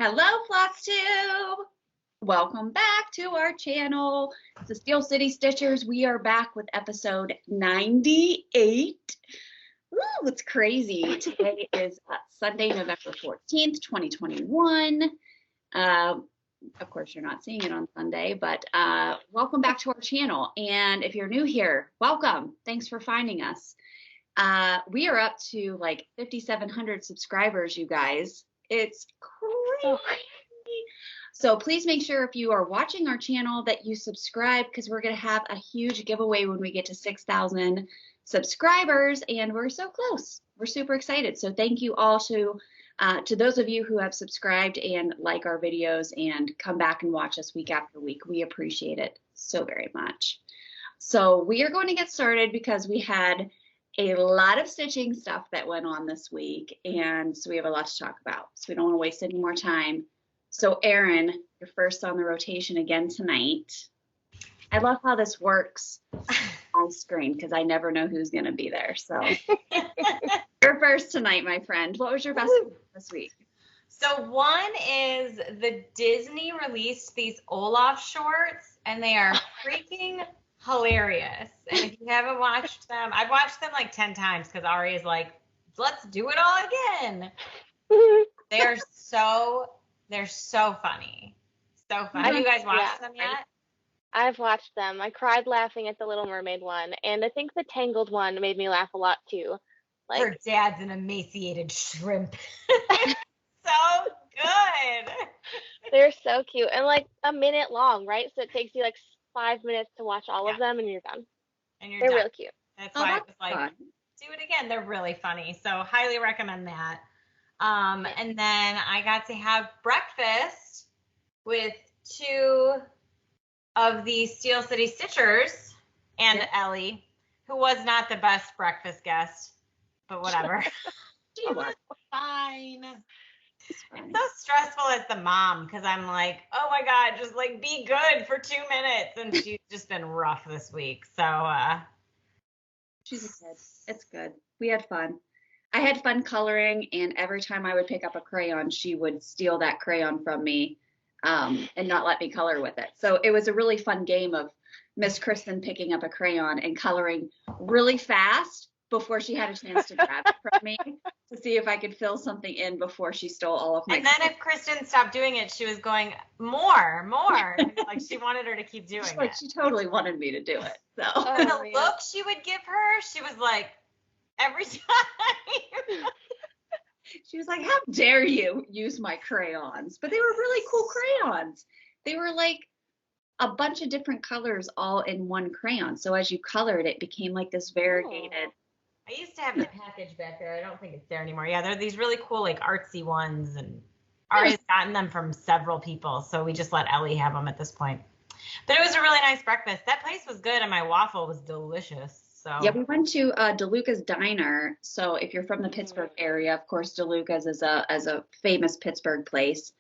Hello, Flosstube! Welcome back to our channel. It's the Steel City Stitchers. We are back with episode 98. Ooh, it's crazy. Today is Sunday, November 14th, 2021. Of course, you're not seeing it on Sunday, but welcome back to our channel. And if you're new here, welcome. Thanks for finding us. We are up to like 5,700 subscribers, you guys. It's crazy. So please make sure if you are watching our channel that you subscribe, because we're going to have a huge giveaway when we get to 6,000 subscribers, and we're so close. We're super excited. So thank you all to those of you who have subscribed and like our videos and come back and watch us week after week. We appreciate it so very much. So we are going to get started because we had a lot of stitching stuff that went on this week, and so we have a lot to talk about. So we don't want to waste any more time. So Erin, you're first on the rotation again tonight. I love how this works on screen because I never know who's going to be there. So you're first tonight, my friend. What was your best this week? So one is the Disney released these Olaf shorts, and they are freaking hilarious. And if you haven't watched them, I've watched them like 10 times because Ari is like, let's do it all again. They're so funny. So funny. Have you guys watched them yet? I've watched them. I cried laughing at the Little Mermaid one, and I think the Tangled one made me laugh a lot too. Like, her dad's an emaciated shrimp. So good. They're so cute, and like a minute long, right? So it takes you like 5 minutes to watch all of them, and you're done. And you're They're done. really cute. That's why I was like, do it again. They're really funny. So highly recommend that. And then I got to have breakfast with two of the Steel City Stitchers and Ellie, who was not the best breakfast guest, but whatever. She was fine. It's so stressful as the mom because I'm like, oh my God, just like be good for 2 minutes. And she's just been rough this week. So she's good. It's good. We had fun. I had fun coloring, and every time I would pick up a crayon, she would steal that crayon from me and not let me color with it. So it was a really fun game of Miss Kristen picking up a crayon and coloring really fast before she had a chance to grab it from me to see if I could fill something in before she stole all of my. And then if Kristen stopped doing it, she was going more. Like she wanted her to keep doing it. She totally wanted me to do it. So the look she would give her, she was like, every time. She was like, how dare you use my crayons? But they were really cool crayons. They were like a bunch of different colors all in one crayon. So as you colored, it became like this variegated. I used to have the package back there. I don't think it's there anymore. Yeah, they're these really cool, like artsy ones, and Ari's gotten them from several people, so we just let Ellie have them at this point. But it was a really nice breakfast. That place was good, and my waffle was delicious. So yeah, we went to DeLuca's Diner. So if you're from the Pittsburgh area, of course, DeLuca's is a famous Pittsburgh place.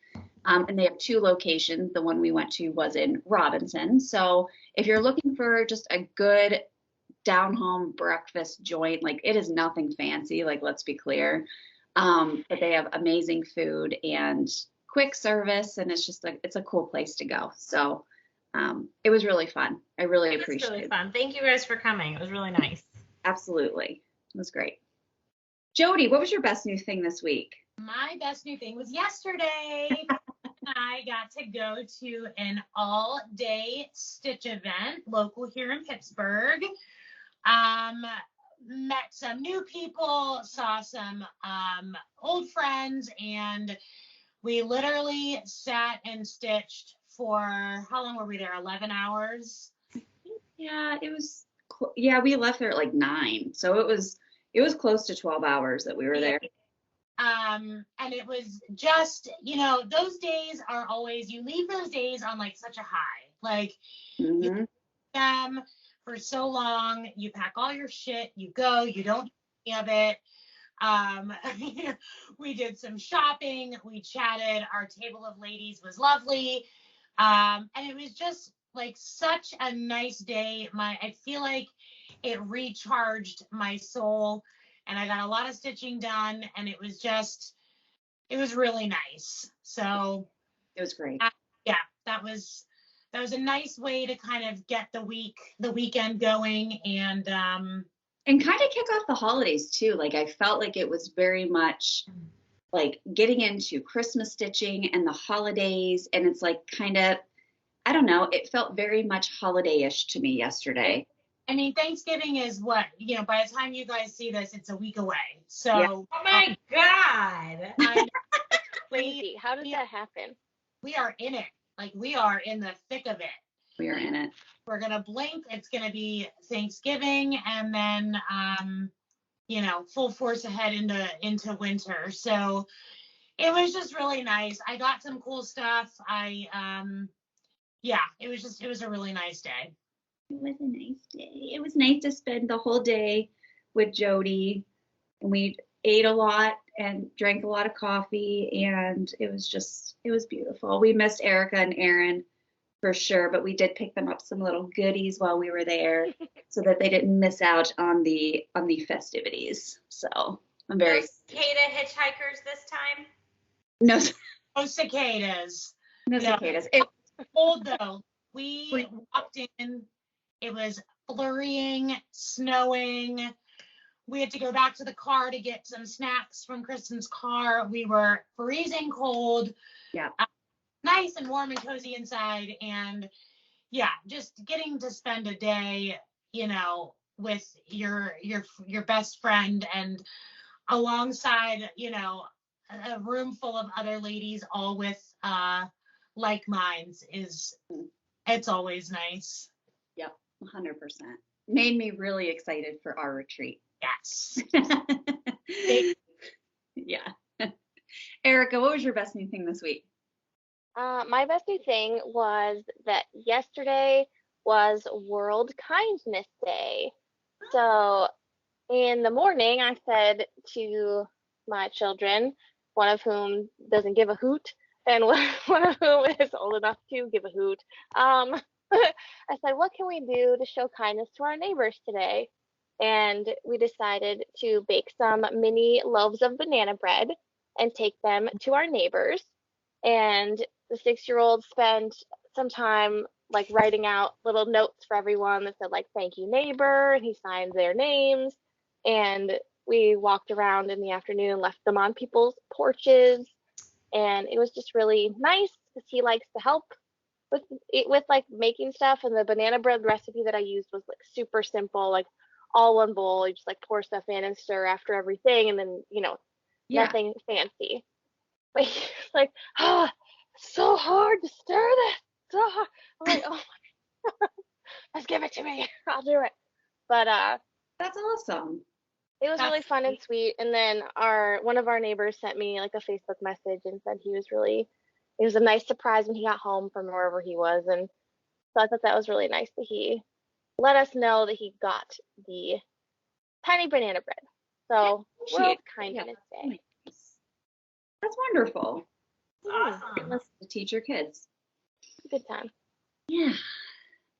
And they have two locations. The one we went to was in Robinson. So if you're looking for just a good down-home breakfast joint, like it is nothing fancy, like let's be clear. But they have amazing food and quick service, and it's just it's a cool place to go. So it was really fun. I really appreciate it. It was really fun. Thank you guys for coming. It was really nice. Absolutely. It was great. Jody, what was your best new thing this week? My best new thing was yesterday. I got to go to an all-day stitch event local here in Pittsburgh. Met some new people, saw some old friends, and we literally sat and stitched for, how long were we there? 11 hours? Yeah, it was, we left there at like 9. So it was close to 12 hours that we were there. And it was just, those days are always, you leave those days on like such a high. Like you keep them for so long, you pack all your shit, you go, you don't do any of it. We did some shopping, we chatted, our table of ladies was lovely. And it was just like such a nice day. I feel like it recharged my soul, and I got a lot of stitching done, and it was just it was really nice. So It was great. yeah, that was a nice way to kind of get the weekend going and kind of kick off the holidays too. Like I felt like it was very much like getting into Christmas stitching and the holidays, and it's like kind of, I don't know, it felt very much holiday-ish to me yesterday. I mean, Thanksgiving is what, by the time you guys see this, it's a week away. So, yeah. Oh my God. Crazy. How did that happen? We are in it. Like, we are in the thick of it. We are in it. We're going to blink. It's going to be Thanksgiving and then, full force ahead into winter. So it was just really nice. I got some cool stuff. It was a really nice day. It was a nice day. It was nice to spend the whole day with Jody, and we ate a lot and drank a lot of coffee, and it was beautiful. We missed Erica and Aaron for sure, but we did pick them up some little goodies while we were there so that they didn't miss out on the festivities. So I'm very No cicada hitchhikers this time? no cicadas. No cicadas. It was cold though. We walked in, it was flurrying, snowing. We had to go back to the car to get some snacks from Kristen's car. We were freezing cold. Yeah. Nice and warm and cozy inside. And yeah, just getting to spend a day, with your best friend and alongside, a room full of other ladies, all with like minds it's always nice. Yep, 100%. Made me really excited for our retreat. Yes. Yeah. Erica, what was your best new thing this week? My best new thing was that yesterday was World Kindness Day. So in the morning, I said to my children, one of whom doesn't give a hoot, and one of whom is old enough to give a hoot. I said, what can we do to show kindness to our neighbors today? And we decided to bake some mini loaves of banana bread and take them to our neighbors. And the 6-year-old spent some time like writing out little notes for everyone that said like, thank you, neighbor, and he signed their names. And we walked around in the afternoon and left them on people's porches. And it was just really nice because he likes to help with like making stuff. And the banana bread recipe that I used was like super simple, like all one bowl. You just like pour stuff in and stir after everything, and then nothing fancy. But he's like, so hard to stir this. So hard. I'm like, oh my God, let's give it to me. I'll do it. But that's awesome. It was really fun and sweet. And then one of our neighbors sent me like a Facebook message and said it was a nice surprise when he got home from wherever he was. And so I thought that was really nice that he let us know that he got the tiny banana bread. So World Kindness Day. That's wonderful. Awesome. Listen to teach your kids. Good time. Yeah.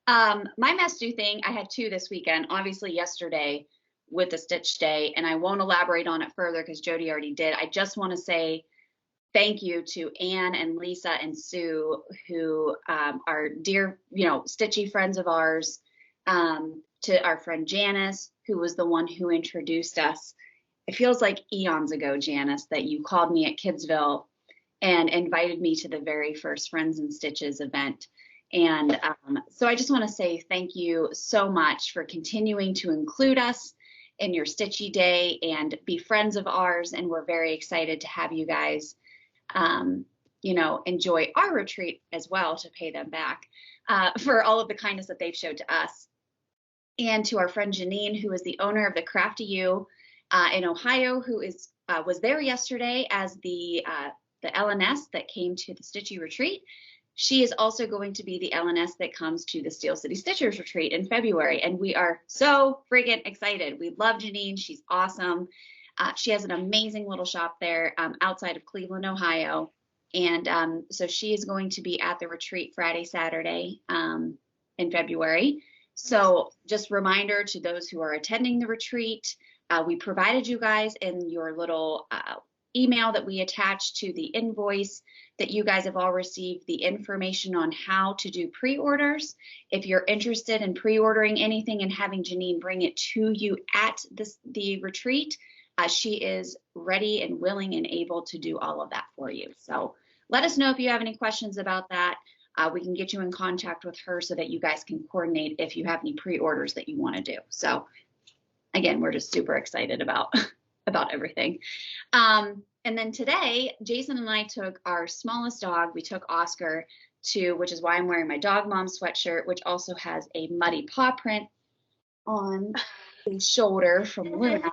My must do thing, I had 2 this weekend. Obviously yesterday with the Stitch Day, and I won't elaborate on it further because Jody already did. I just want to say thank you to Anne and Lisa and Sue, who are dear, stitchy friends of ours, to our friend Janice, who was the one who introduced us. It feels like eons ago, Janice, that you called me at Kidsville and invited me to the very first Friends and Stitches event. And so I just want to say thank you so much for continuing to include us in your Stitchy Day and be friends of ours. And we're very excited to have you guys, enjoy our retreat as well, to pay them back for all of the kindness that they've showed to us. And to our friend Janine, who is the owner of the Crafty U in Ohio, who was there yesterday as the LNS that came to the Stitchy retreat. She is also going to be the LNS that comes to the Steel City Stitchers retreat in February. And we are so freaking excited. We love Janine. She's awesome. She has an amazing little shop there outside of Cleveland, Ohio. And so she is going to be at the retreat Friday, Saturday in February. So just reminder to those who are attending the retreat, we provided you guys in your little email that we attach to the invoice that you guys have all received the information on how to do pre-orders. If you're interested in pre-ordering anything and having Janine bring it to you at the retreat, she is ready and willing and able to do all of that for you. So let us know if you have any questions about that. We can get you in contact with her so that you guys can coordinate if you have any pre-orders that you want to do. So again, we're just super excited about everything. And then today, Jason and I took our smallest dog. We took Oscar to, which is why I'm wearing my Dog Mom sweatshirt, which also has a muddy paw print on the shoulder from Luna.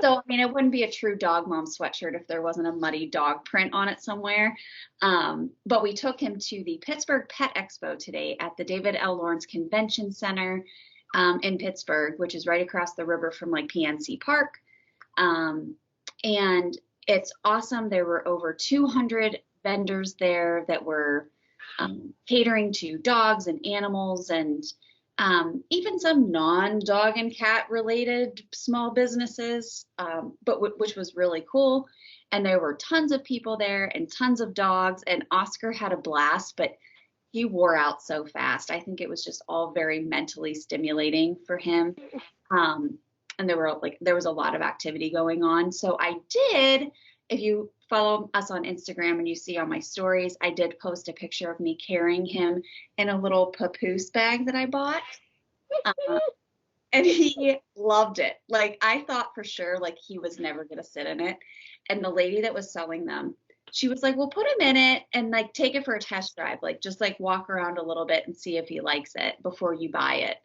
So, I mean, it wouldn't be a true Dog Mom sweatshirt if there wasn't a muddy dog print on it somewhere. But we took him to the Pittsburgh Pet Expo today at the David L. Lawrence Convention Center in Pittsburgh, which is right across the river from like PNC Park. And it's awesome. There were over 200 vendors there that were catering to dogs and animals and even some non-dog and cat related small businesses, but which was really cool. And there were tons of people there and tons of dogs, and Oscar had a blast, but he wore out so fast. I think it was just all very mentally stimulating for him. And there was a lot of activity going on. So I did, if you follow us on Instagram and you see on my stories, I did post a picture of me carrying him in a little papoose bag that I bought. And he loved it. Like, I thought for sure, like, he was never going to sit in it. And the lady that was selling them, she was like, well, put him in it and like take it for a test drive. Like, just like walk around a little bit and see if he likes it before you buy it.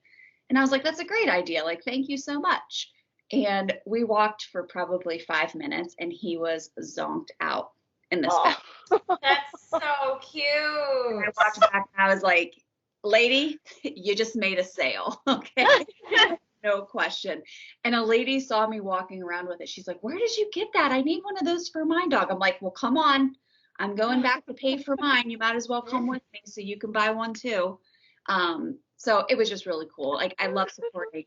And I was like, that's a great idea. Like, thank you so much. And we walked for probably 5 minutes and he was zonked out in this bag. That's so cute. And I walked back and I was like, lady, you just made a sale. Okay. No question. And a lady saw me walking around with it. She's like, where did you get that? I need one of those for my dog. I'm like, well, come on. I'm going back to pay for mine. You might as well come with me so you can buy one too. So it was just really cool. Like, I love supporting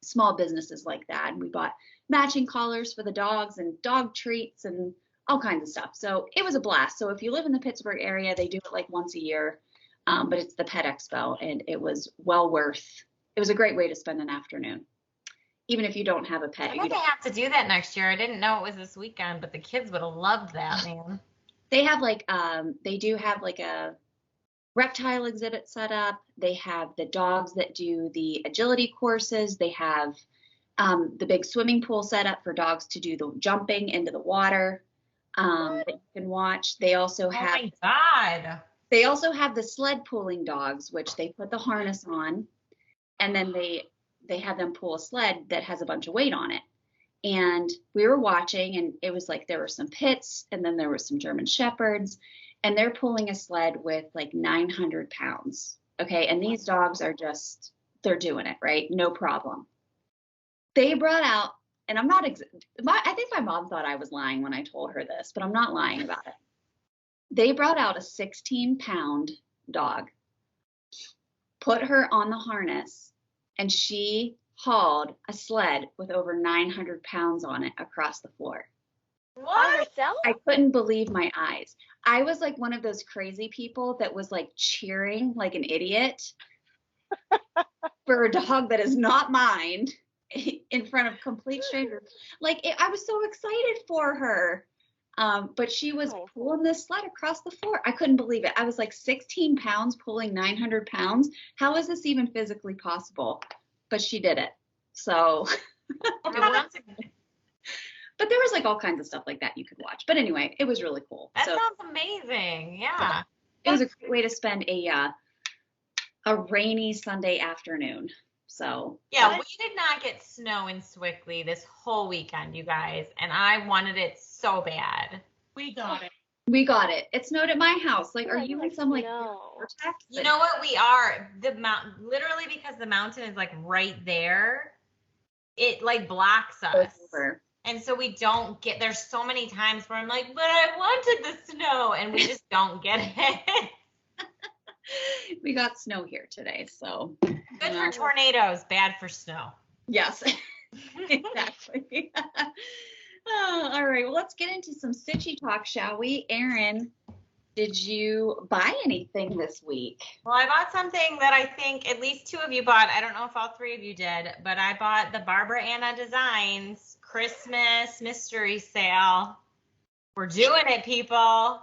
small businesses like that. And we bought matching collars for the dogs and dog treats and all kinds of stuff. So it was a blast. So if you live in the Pittsburgh area, they do it like once a year. But it's the Pet Expo, and it was it was a great way to spend an afternoon. Even if you don't have a pet. I think they have to do that next year. I didn't know it was this weekend, but the kids would have loved that, man. They have like, they do have like a reptile exhibit set up. They have the dogs that do the agility courses. They have the big swimming pool set up for dogs to do the jumping into the water that you can watch. They also have. Oh my God. They also have the sled pulling dogs, which they put the harness on, and then they have them pull a sled that has a bunch of weight on it. And we were watching, and it was like there were some pits, and then there were some German Shepherds, and they're pulling a sled with like 900 pounds. Okay, and these dogs are just, they're doing it, right? No problem. They brought out, and I'm not, I think my mom thought I was lying when I told her this, but I'm not lying about it. They brought out a 16-pound dog, put her on the harness, and she hauled a sled with over 900 pounds on it across the floor. What? I couldn't believe my eyes. I was like one of those crazy people that was like cheering like an idiot for a dog that is not mine in front of complete strangers. Like, I was so excited for her. But she was pulling this sled across the floor. I couldn't believe it. I was like 16 pounds pulling 900 pounds. How is this even physically possible? But she did it. So, but there was like all kinds of stuff like that you could watch. But anyway, it was really cool. That sounds amazing. Yeah. It was a great way to spend a rainy Sunday afternoon. So yeah, we did not get snow in Swickley this whole weekend, you guys, and I wanted it so bad. We got it. We got it. It snowed at my house. Like, are you in some like vortex? You know what? We are the mountain, literally, because the mountain is like right there. It like blocks us, and so we don't get. There's so many times where I'm like, but I wanted the snow, and we just don't get it. We got snow here today, so. Good for tornadoes, bad for snow. Yes, exactly. Oh, all right. Well, let's get into some stitchy talk, shall we? Erin, did you buy anything this week? Well, I bought something that I think at least 2 of you bought. I don't know if all 3 of you did, but I bought the Barbara Anna Designs Christmas mystery sale. We're doing it, people.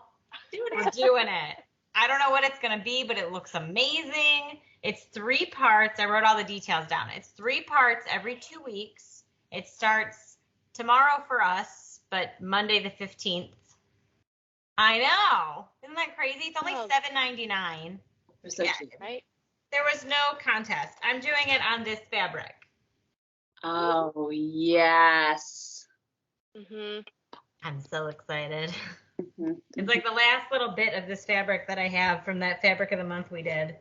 We're doing it. I don't know what it's going to be, but it looks amazing. It's 3 parts. I wrote all the details down. It's 3 parts every 2 weeks. It starts tomorrow for us, but Monday the 15th. I know. Isn't that crazy? It's only $7.99. So cute. Right? There was no contest. I'm doing it on this fabric. Oh, yes. Mhm. I'm so excited. Mhm. It's like the last little bit of this fabric that I have from that fabric of the month we did.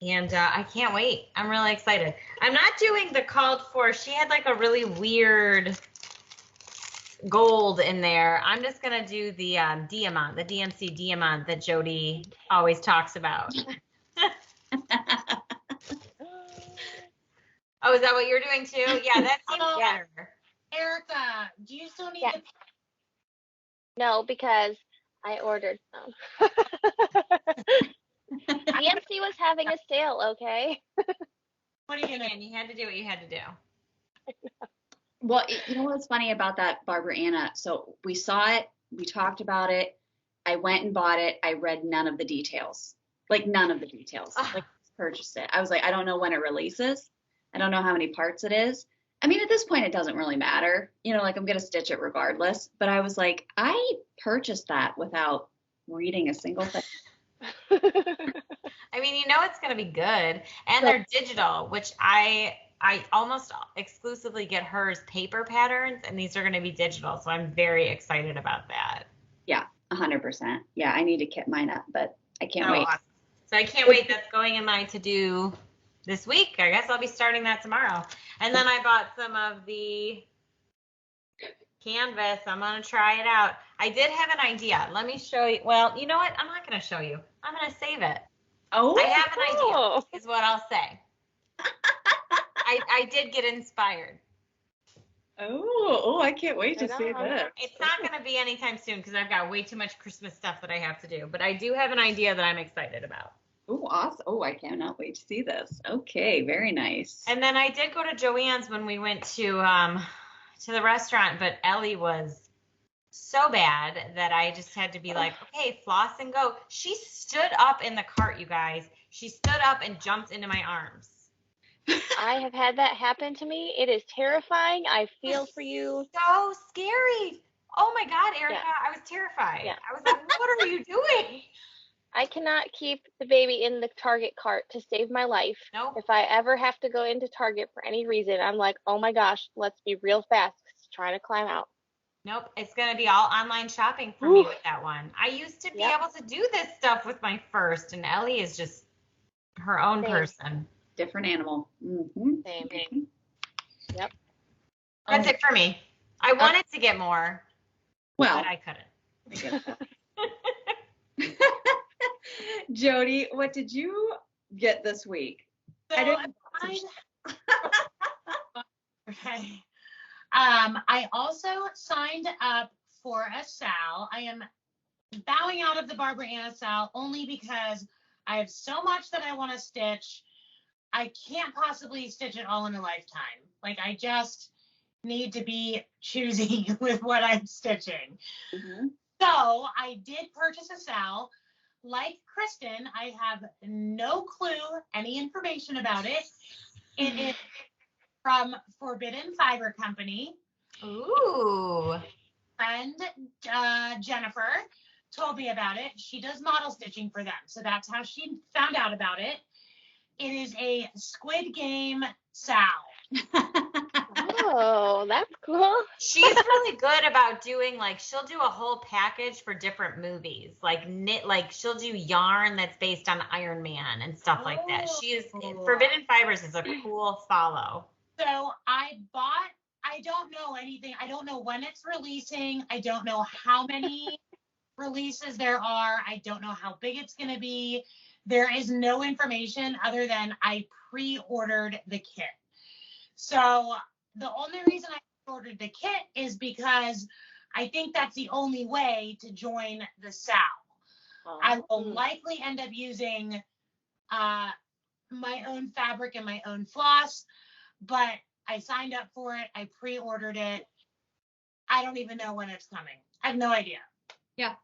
And I can't wait. I'm really excited. I'm not doing the called for. She had like a really weird gold in there. I'm just going to do the diamond, the DMC diamond that Jody always talks about. Oh, is that what you're doing too? Yeah, that seems better. Erica, do you still need Yeah. the No, because I ordered some. DMC was having a sale, okay? what are you gonna And you had to do what you had to do. Well, you know what's funny about that, Barbara Anna? So we saw it, we talked about it. I went and bought it. I read none of the details. Like none of the details. Like purchased it. I was like, I don't know when it releases. I don't know how many parts it is. I mean, at this point, it doesn't really matter. You know, like I'm going to stitch it regardless. But I was like, I purchased that without reading a single thing. I mean, you know it's going to be good. And they're digital, which I almost exclusively get hers paper patterns, and these are going to be digital. So I'm very excited about that. Yeah, 100%. Yeah, I need to kit mine up, but I can't wait. Awesome. So I can't wait. That's going in my to-do this week. I guess I'll be starting that tomorrow. And then I bought some of the canvas. I'm going to try it out. I did have an idea. Let me show you. Well, you know what? I'm not going to show you. I'm going to save it. Oh, I have an idea, is what I'll say. I did get inspired. Oh, I can't wait to Right see on. this. It's not going to be anytime soon because I've got way too much Christmas stuff that I have to do. But I do have an idea that I'm excited about. Oh, awesome. Oh, I cannot wait to see this. Okay, very nice. And then I did go to Joann's when we went to the restaurant, but Ellie was so bad that I just had to be like, okay, floss and go. She stood up in the cart, you guys. She stood up and jumped into my arms. I have had that happen to me. It is terrifying. I feel for you. So scary. Oh my God, Erica, Yeah. I was terrified. Yeah. I was like, what are you doing? I cannot keep the baby in the Target cart to save my life. Nope. If I ever have to go into Target for any reason, I'm like, oh my gosh, let's be real fast 'cause it's trying to climb out. Nope, it's going to be all online shopping for me with that one. I used to be able to do this stuff with my first, and Ellie is just her own Same. person. Different animal. Mm-hmm. Same. Yep. That's it for me. I wanted to get more, Well, but I couldn't. Jody, what did you get this week? So I didn't. Okay. I also signed up for a SAL. I am bowing out of the Barbara Anna SAL only because I have so much that I want to stitch. I can't possibly stitch it all in a lifetime. Like, I just need to be choosy with what I'm stitching. Mm-hmm. So I did purchase a SAL. Like Kristen, I have no clue any information about it. It is from Forbidden Fiber Company. Ooh. Friend Jennifer told me about it. She does model stitching for them, so that's how she found out about it. It is a Squid Game SAL. Oh, that's cool. She's really good about doing, like, she'll do a whole package for different movies. Like she'll do yarn that's based on Iron Man and stuff like that. Forbidden Fibers is a cool follow. So I don't know anything. I don't know when it's releasing. I don't know how many releases there are. I don't know how big it's going to be. There is no information other than I pre-ordered the kit. So the only reason I ordered the kit is because I think that's the only way to join the SAL. I will likely end up using my own fabric and my own floss, but I signed up for it. I pre-ordered it. I don't even know when it's coming. I have no idea. Yeah.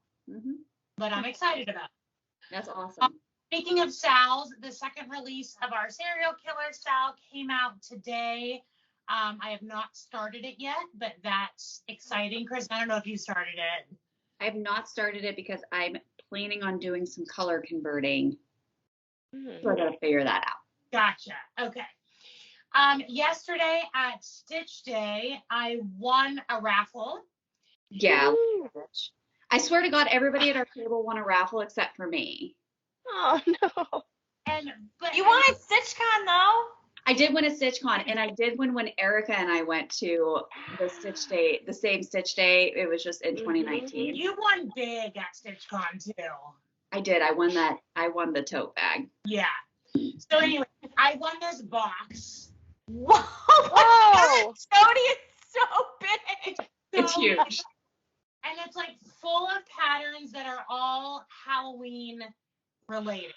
But I'm excited about it. That's awesome. Speaking of SALs, the second release of our serial killer SAL came out today. I have not started it yet, but that's exciting. Chris, I don't know if you started it. I have not started it because I'm planning on doing some color converting. So I gotta figure that out. Gotcha. Okay. Yesterday at Stitch Day, I won a raffle. Yeah. I swear to God, everybody at our table won a raffle except for me. Oh no. But you won at StitchCon though. I did win a StitchCon, and I did win when Erica and I went to the Stitch Day, the same Stitch Day. It was just in 2019. You won big at StitchCon too. I did. I won that. I won the tote bag. Yeah. So anyway, I won this box. Whoa! Jody, it's so big. It's huge. And it's like full of patterns that are all Halloween related.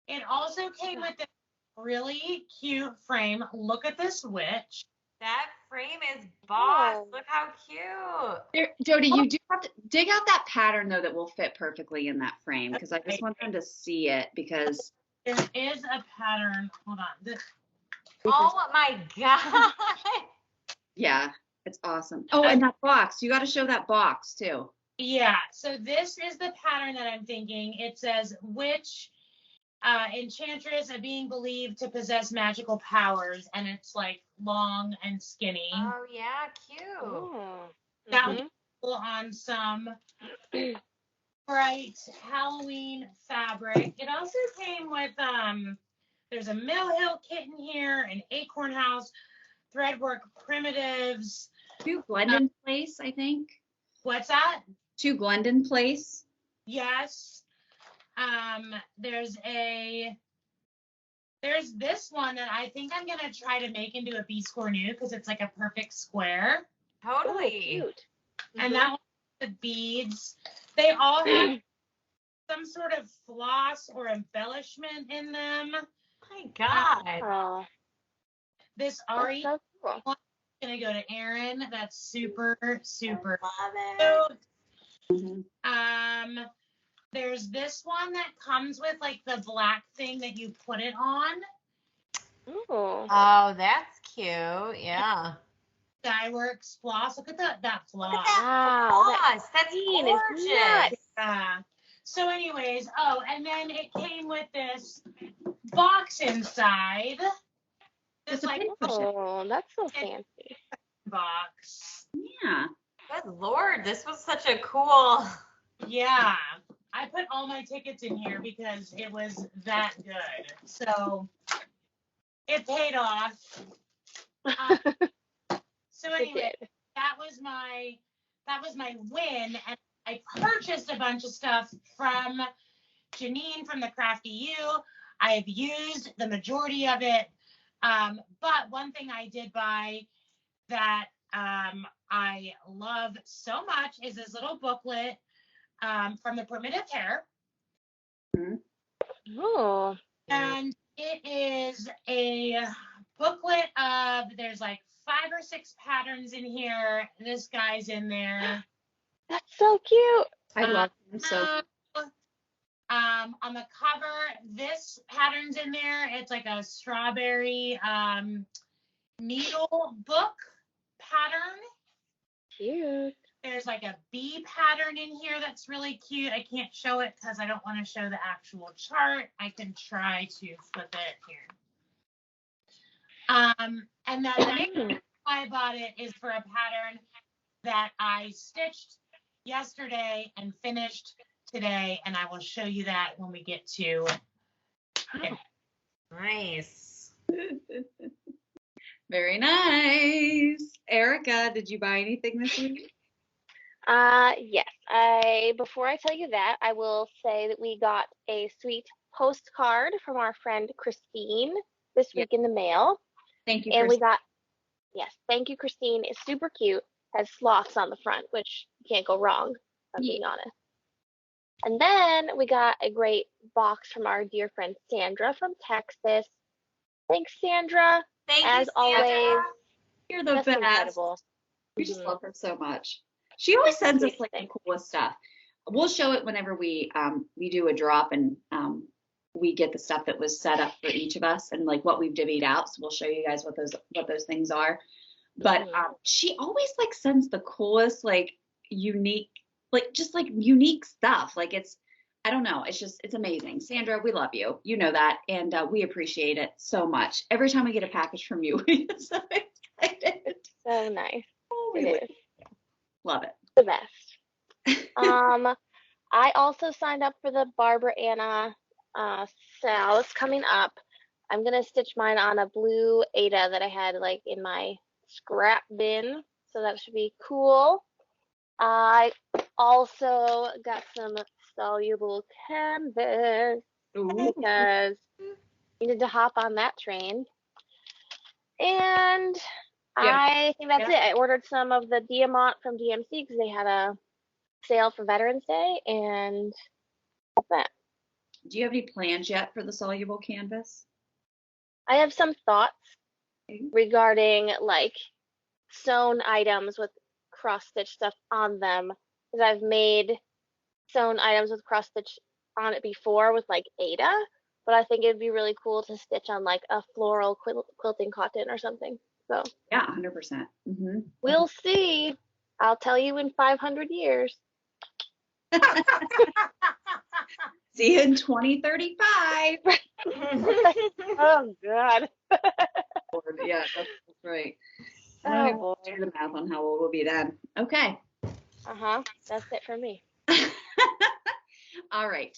It also came with this really cute frame. Look at this witch. That frame is boss. Look how cute. Jody, you do have to dig out that pattern though that will fit perfectly in that frame, because I just want them to see it, because there is a pattern. Hold on. Oh my God. Yeah, it's awesome. Oh, and that box. You got to show that box too. Yeah. So this is the pattern that I'm thinking. It says, witch, enchantress, a being believed to possess magical powers, and it's like long and skinny. Oh yeah, cute. That would be cool on some bright Halloween fabric. It also came with there's a Mill Hill kitten here, an Acorn House, Threadwork Primitives. To Glendon Place, I think. What's that? To Glendon Place. Yes. There's this one that I think I'm gonna try to make into a B-score nude because it's like a perfect square. Totally. Cute. And that one with the beads. They all have some sort of floss or embellishment in them. My God. This Ari So cool. one is gonna go to Erin. That's super, super Love it. There's this one that comes with like the black thing that you put it on. Ooh. Oh, that's cute. Yeah. Dyeworks floss. Look at that floss. Look at that Wow, floss. That's green is gorgeous. nuts. Yeah. So anyways, and then it came with this box inside. This like Oh, that's so fancy. box. Yeah. Good Lord, this was such a cool. Yeah. I put all my tickets in here because it was that good. So it paid off. So anyway, that was my win, and I purchased a bunch of stuff from Janine from the Crafty You. I have used the majority of it, but one thing I did buy that I love so much is this little booklet from the Primitive Hair. Oh. And it is a booklet of, there's like 5 or 6 patterns in here. This guy's in there. That's so cute. I love them so. On the cover, this pattern's in there. It's like a strawberry needle book pattern. Cute. There's like a bee pattern in here that's really cute. I can't show it because I don't want to show the actual chart. I can try to flip it here. And then the main reason why I bought it is for a pattern that I stitched yesterday and finished today, and I will show you that when we get to it. Nice. Very nice. Erica, did you buy anything this week? Yes. Before I tell you that, I will say that we got a sweet postcard from our friend Christine this week in the mail. Thank you. And we got Yes, thank you, Christine. It's super cute. Has sloths on the front, which you can't go wrong, if I'm being honest. And then we got a great box from our dear friend Sandra from Texas. Thanks, Sandra. Thank As you, always, Sandra. You're the just best. incredible. We just love her so much. She always sends us like the Thanks. coolest stuff. We'll show it whenever we do a drop and we get the stuff that was set up for each of us and like what we've divvied out. So we'll show you guys what those things are. But she always like sends the coolest, like unique, like just like unique stuff. Like I don't know. It's amazing. Sandra, we love you. You know that. And we appreciate it so much. Every time we get a package from you, we get so excited. So nice. Oh, It is. Love it. The best. I also signed up for the Barbara Anna sale. It's coming up. I'm gonna stitch mine on a blue Ada that I had like in my scrap bin, so that should be cool. I also got some soluble canvas because I needed to hop on that train. And I think that's it. I ordered some of the Diamant from DMC because they had a sale for Veterans Day, and that's that. Do you have any plans yet for the soluble canvas? I have some thoughts regarding like sewn items with cross stitch stuff on them, because I've made sewn items with cross stitch on it before with like Ada, but I think it'd be really cool to stitch on like a floral quilting cotton or something. So yeah, 100%. We'll see. I'll tell you in 500 years. See you in 2035. Oh God. Yeah, that's right. Oh boy. Do the math on how old we'll be then. Okay. That's it for me. All right.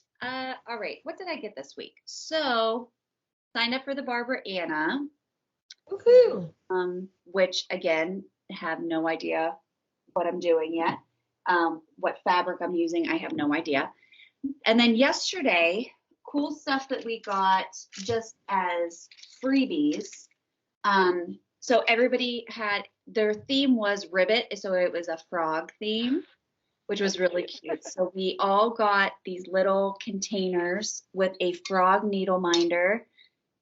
What did I get this week? So, signed up for the Barbara Anna. Woohoo! Which again, have no idea what I'm doing yet. What fabric I'm using, I have no idea. And then yesterday, cool stuff that we got just as freebies. So everybody had, their theme was ribbit, so it was a frog theme, which was really cute. So we all got these little containers with a frog needle minder.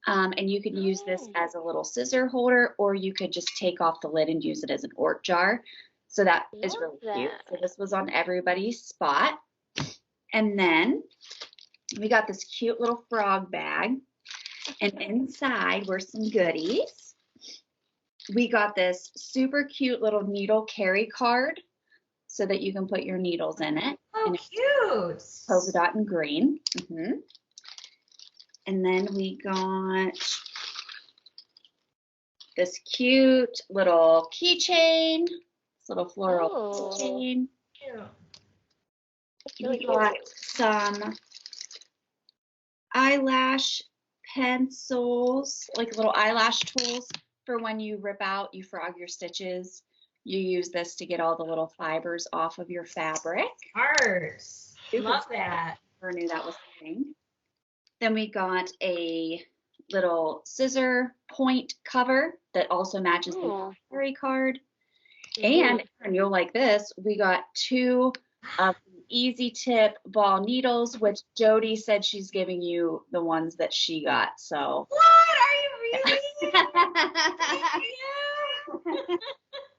And you could use this as a little scissor holder, or you could just take off the lid and use it as an ork jar. So that is really cute. So this was on everybody's spot. And then we got this cute little frog bag. And inside were some goodies. We got this super cute little needle carry card so that you can put your needles in it. Oh, and cute. Polka dot and green. And then we got this cute little keychain, this little floral keychain. We got some eyelash pencils, like little eyelash tools for when you rip out, you frog your stitches. You use this to get all the little fibers off of your fabric. Art. Love that. Never knew that was a thing. Then we got a little scissor point cover that also matches the carry card. And you'll like this, we got 2 of the Easy Tip ball needles, which Jody said she's giving you the ones that she got. So what? Are you really? Thank you.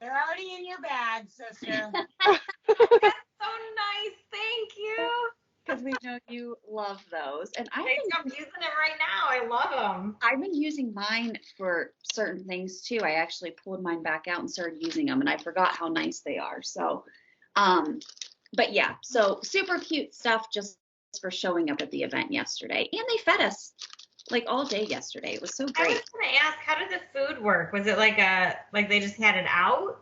They're already in your bag, sister. That's so nice. Thank you. Because we know you love those. And I'm using it right now. I love them. I've been using mine for certain things too. I actually pulled mine back out and started using them, and I forgot how nice they are. So, but yeah, so super cute stuff just for showing up at the event yesterday. And they fed us like all day yesterday. It was so great. I was going to ask, how did the food work? Was it like they just had it out?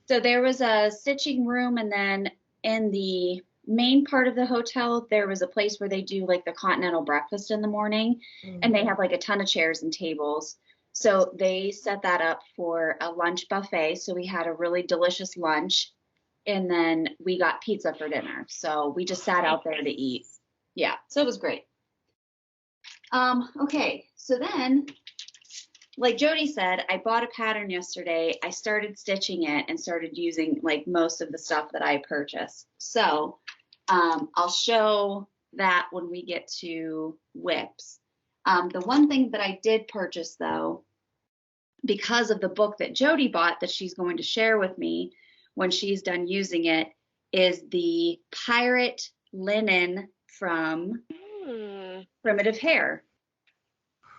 So there was a stitching room, and then in the main part of the hotel, there was a place where they do like the continental breakfast in the morning, and they have like a ton of chairs and tables. So they set that up for a lunch buffet. So we had a really delicious lunch, and then we got pizza for dinner. So we just sat out there to eat. Yeah, so it was great. Okay, so then like Jody said, I bought a pattern yesterday. I started stitching it and started using like most of the stuff that I purchased. So I'll show that when we get to whips. The one thing that I did purchase though, because of the book that Jody bought that she's going to share with me when she's done using it, is the pirate linen from Primitive Hair,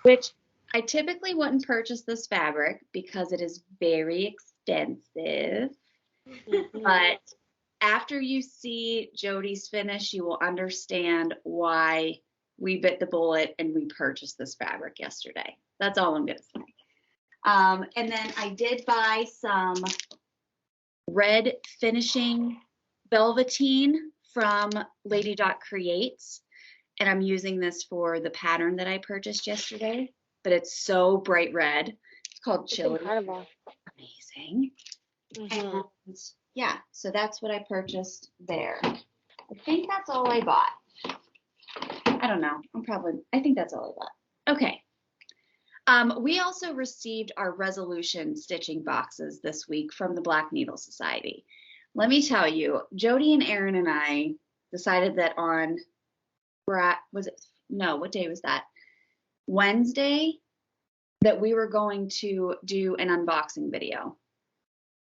which I typically wouldn't purchase this fabric because it is very expensive. But after you see Jody's finish, you will understand why we bit the bullet and we purchased this fabric yesterday. That's all I'm going to say. And then I did buy some red finishing velveteen from Lady Dot Creates, and I'm using this for the pattern that I purchased yesterday, but it's so bright red. It's called Chili. Incredible. Amazing. And yeah, so that's what I purchased there. I think that's all I bought. I don't know. I think that's all I bought. Okay. We also received our resolution stitching boxes this week from the Black Needle Society. Let me tell you, Jody and Erin and I decided that on, what day was that? Wednesday, that we were going to do an unboxing video.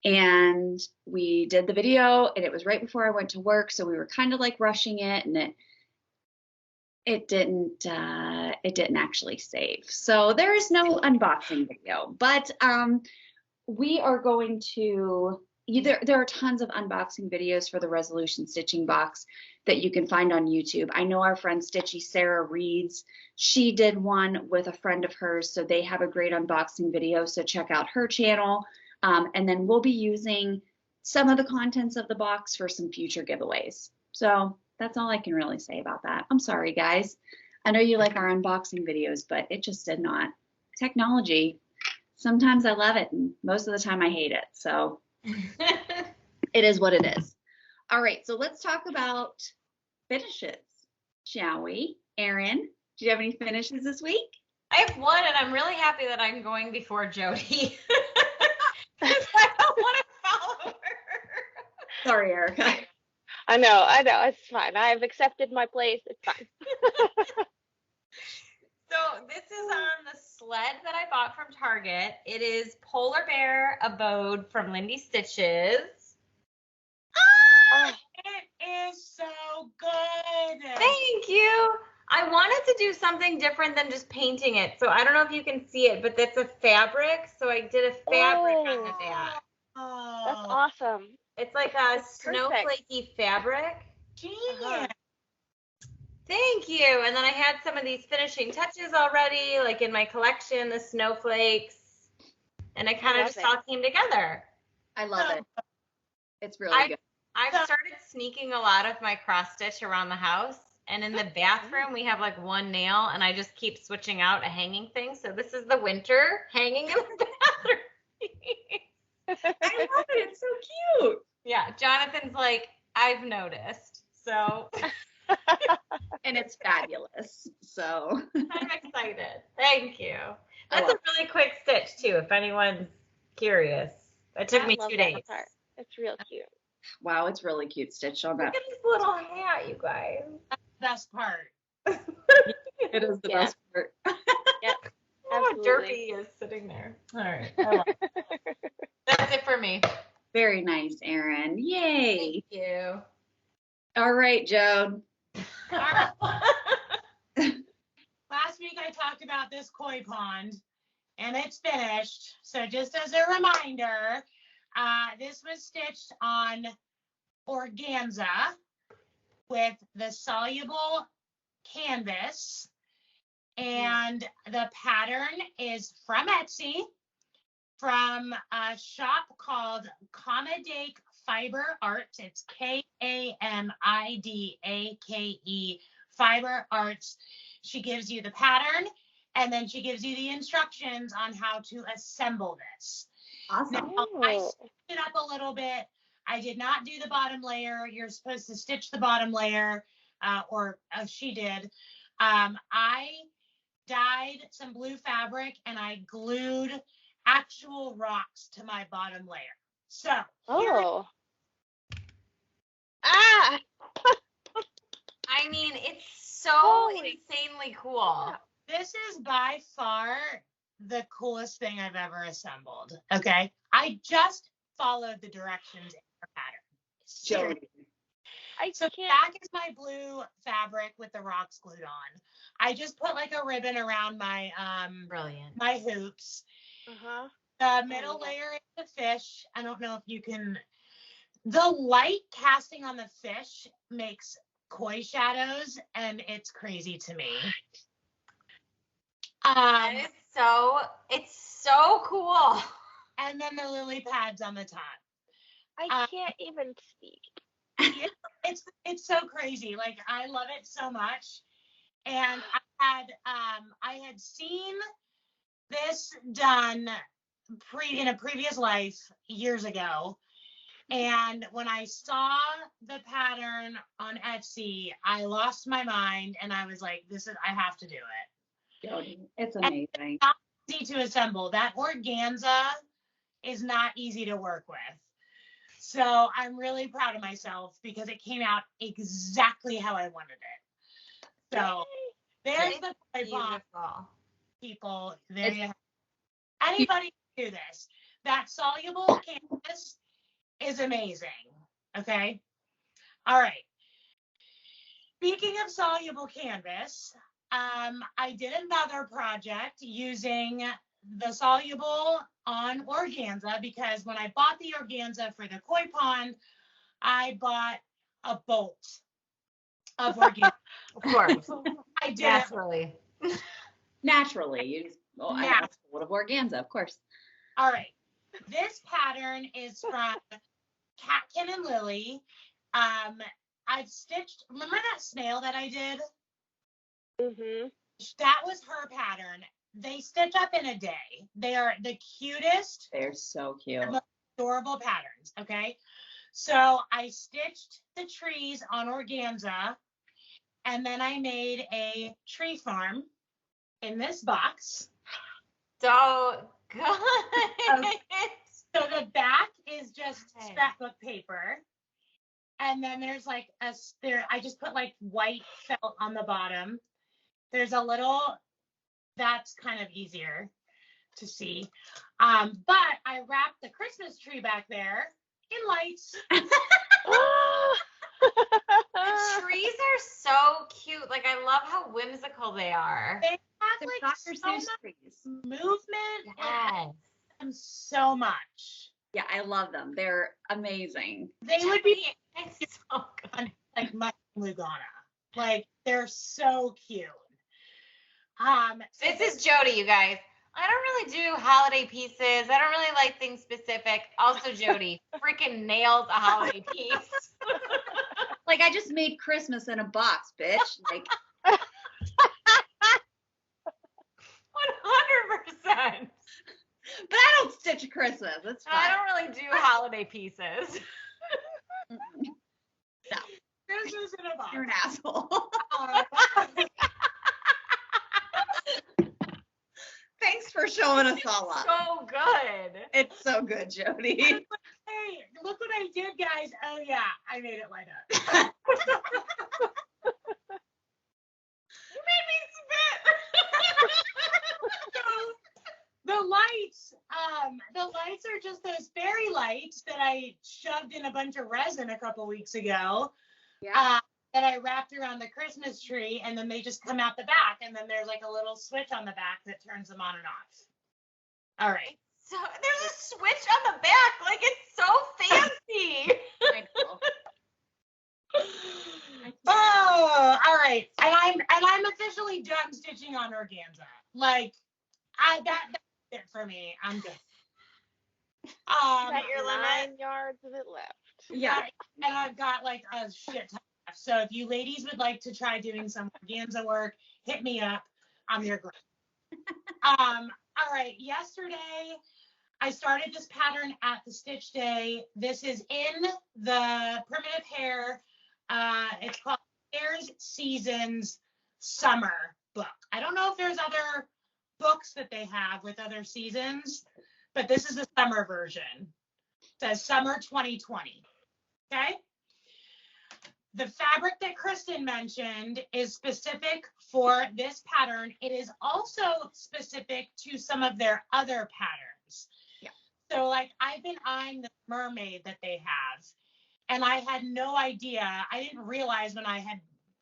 And we did the video, and it was right before I went to work, so we were kind of like rushing it, and it didn't actually save. So there is no unboxing video, but we are going to, there are tons of unboxing videos for the resolution stitching box that you can find on YouTube. I know our friend Stitchy Sarah Reeds, she did one with a friend of hers, so they have a great unboxing video, so check out her channel. And then we'll be using some of the contents of the box for some future giveaways. So that's all I can really say about that. I'm sorry, guys. I know you like our unboxing videos, but it just did not. Technology, sometimes I love it, and most of the time I hate it. So it is what it is. All right, so let's talk about finishes, shall we? Erin, do you have any finishes this week? I have one, and I'm really happy that I'm going before Jody. Because I don't want to follow her. Sorry, Erica. I know, it's fine. I've accepted my place. It's fine. So this is on the sled that I bought from Target. It is Polar Bear Abode from Lindy Stitches. Oh, It is so good. Thank you. I wanted to do something different than just painting it. So I don't know if you can see it, but that's a fabric. So I did a fabric on the back. that's awesome. It's like a snowflakey fabric. Genius. Thank you. And then I had some of these finishing touches already, like in my collection, the snowflakes. And it kind of just all came together. I love it. It's really good. I've started sneaking a lot of my cross stitch around the house. And in the bathroom, we have like one nail, and I just keep switching out a hanging thing. So this is the winter hanging in the bathroom. I love it. It's so cute. Yeah, Jonathan's like, I've noticed. So. And it's fabulous. So. I'm excited. Thank you. That's a really quick stitch, too, if anyone's curious. It took me 2 days. It's real cute. Wow, it's really cute stitch on that. Look at this little hat, you guys. Best part. It is the best part. Yep. Oh, Derpy is sitting there. All right. That's it for me. Very nice, Erin. Yay. Thank you. All right, Joan. Last week I talked about this koi pond, and it's finished. So just as a reminder, this was stitched on organza with the soluble canvas, and the pattern is from Etsy, from a shop called Kamidake Fiber Arts. It's Kamidake Fiber Arts. She gives you the pattern, and then she gives you the instructions on how to assemble this. Awesome. Now, I stitched it up a little bit. I did not do the bottom layer. You're supposed to stitch the bottom layer, or she did. I dyed some blue fabric and I glued actual rocks to my bottom layer. So Oh. Ah. I mean, it's so Holy insanely cool. this is by far the coolest thing I've ever assembled. Okay. I just followed the directions in the pattern. Jody. So can't. back is my blue fabric with the rocks glued on. I just put like a ribbon around my Brilliant. my hoops. Uh-huh. The middle layer is the fish. I don't know if you can. The light casting on the fish makes koi shadows, and it's crazy to me. It's so cool. And then the lily pads on the top. I can't even speak. It's so crazy. Like, I love it so much. And I had seen this done in a previous life years ago. And when I saw the pattern on Etsy, I lost my mind and I was like, I have to do it. Jody, it's amazing. It's not easy to assemble. That organza is not easy to work with. So I'm really proud of myself because it came out exactly how I wanted it. So there's the koi pond, people. There you have it. Anybody can do this. That soluble canvas is amazing. Okay. All right. Speaking of soluble canvas, I did another project using the soluble on organza because when I bought the organza for the koi pond, I bought a bolt of organza. Of course. I did. Naturally. I have a bolt of organza, of course. All right. This pattern is from Catkin and Lily. I've stitched, remember that snail that I did? Mm-hmm. That was her pattern. They stitch up in a day. They are the cutest. They're so cute. Most adorable patterns, okay? So I stitched the trees on organza, and then I made a tree farm in this box. So good. Okay. So the back is just scrapbook paper. And then there's like I just put like white felt on the bottom. There's a little, that's kind of easier to see. But I wrapped the Christmas tree back there in lights. The trees are so cute. Like, I love how whimsical they are. They have like Dr. so Seuss much trees. movement. Yes. And so much. Yeah, I love them. They're amazing. They would be It's so good. like my Lugana. Like, they're so cute. This is Jody, you guys. I don't really do holiday pieces. I don't really like things specific. Also, Jody freaking nails a holiday piece. Like, I just made Christmas in a box, bitch. Like, 100%. but I don't stitch a Christmas. It's fine. I don't really do holiday pieces. No, Christmas in a box. you're an asshole. Thanks for showing us all up. So good. It's so good, Jody. Hey, look what I did, guys. Oh, yeah, I made it light up. You made me spit. The lights are just those fairy lights that I shoved in a bunch of resin a couple weeks ago. Yeah. That I wrapped around the Christmas tree, and then they just come out the back, and then there's like a little switch on the back that turns them on and off. All right. So there's a switch on the back. Like, it's so fancy. I know. Oh, all right. And I'm officially done stitching on organza. Like, that's it for me. I'm good. Got your limit? 9 yards of it left. Yeah. And I've got like a shit ton left. So if you ladies would like to try doing some organza work, hit me up. I'm your girl. All right. Yesterday, I started this pattern at the Stitch Day. This is in the Primitive Hair. It's called Hair's Seasons Summer book. I don't know if there's other books that they have with other seasons, but this is the summer version. It says summer 2020. Okay. The fabric that Kristen mentioned is specific for this pattern. It is also specific to some of their other patterns. Yeah. So like I've been eyeing the mermaid that they have, and I had no idea. I didn't realize when I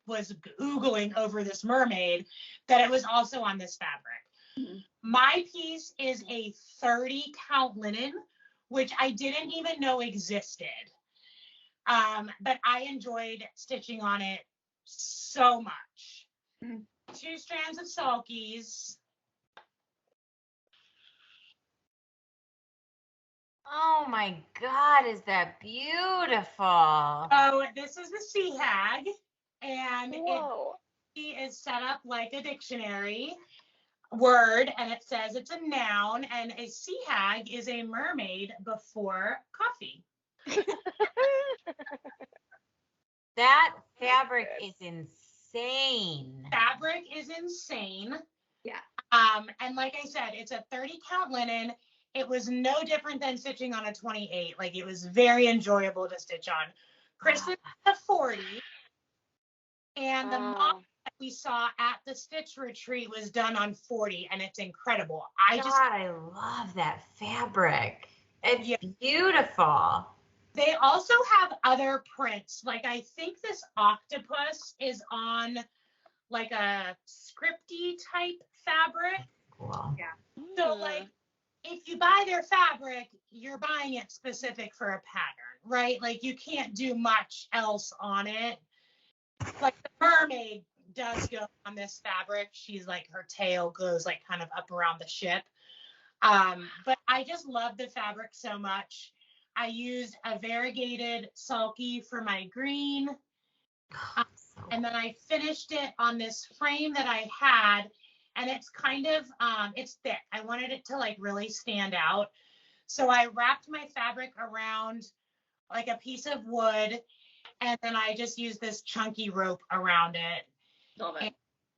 was Googling over this mermaid that it was also on this fabric. Mm-hmm. My piece is a 30 count linen, which I didn't even know existed. But I enjoyed stitching on it so much. 2 strands of sulkies. Oh my God, is that beautiful? Oh, this is the sea hag, and Whoa. it is set up like a dictionary word, and it says it's a noun, and a sea hag is a mermaid before coffee. That fabric is insane. Fabric is insane. Yeah. And like I said, it's a 30 count linen. It was no different than stitching on a 28. Like it was very enjoyable to stitch on. Kristen a 40. And the model that we saw at the stitch retreat was done on 40, and it's incredible. I love that fabric. It's beautiful. They also have other prints. Like I think this octopus is on like a scripty type fabric. Cool. Yeah. So like if you buy their fabric, you're buying it specific for a pattern, right? Like you can't do much else on it. Like the mermaid does go on this fabric. She's like, her tail goes like kind of up around the ship. But I just love the fabric so much. I used a variegated sulky for my green. And then I finished it on this frame that I had, and it's kind of, it's thick. I wanted it to like really stand out. So I wrapped my fabric around like a piece of wood, and then I just used this chunky rope around it. Love it.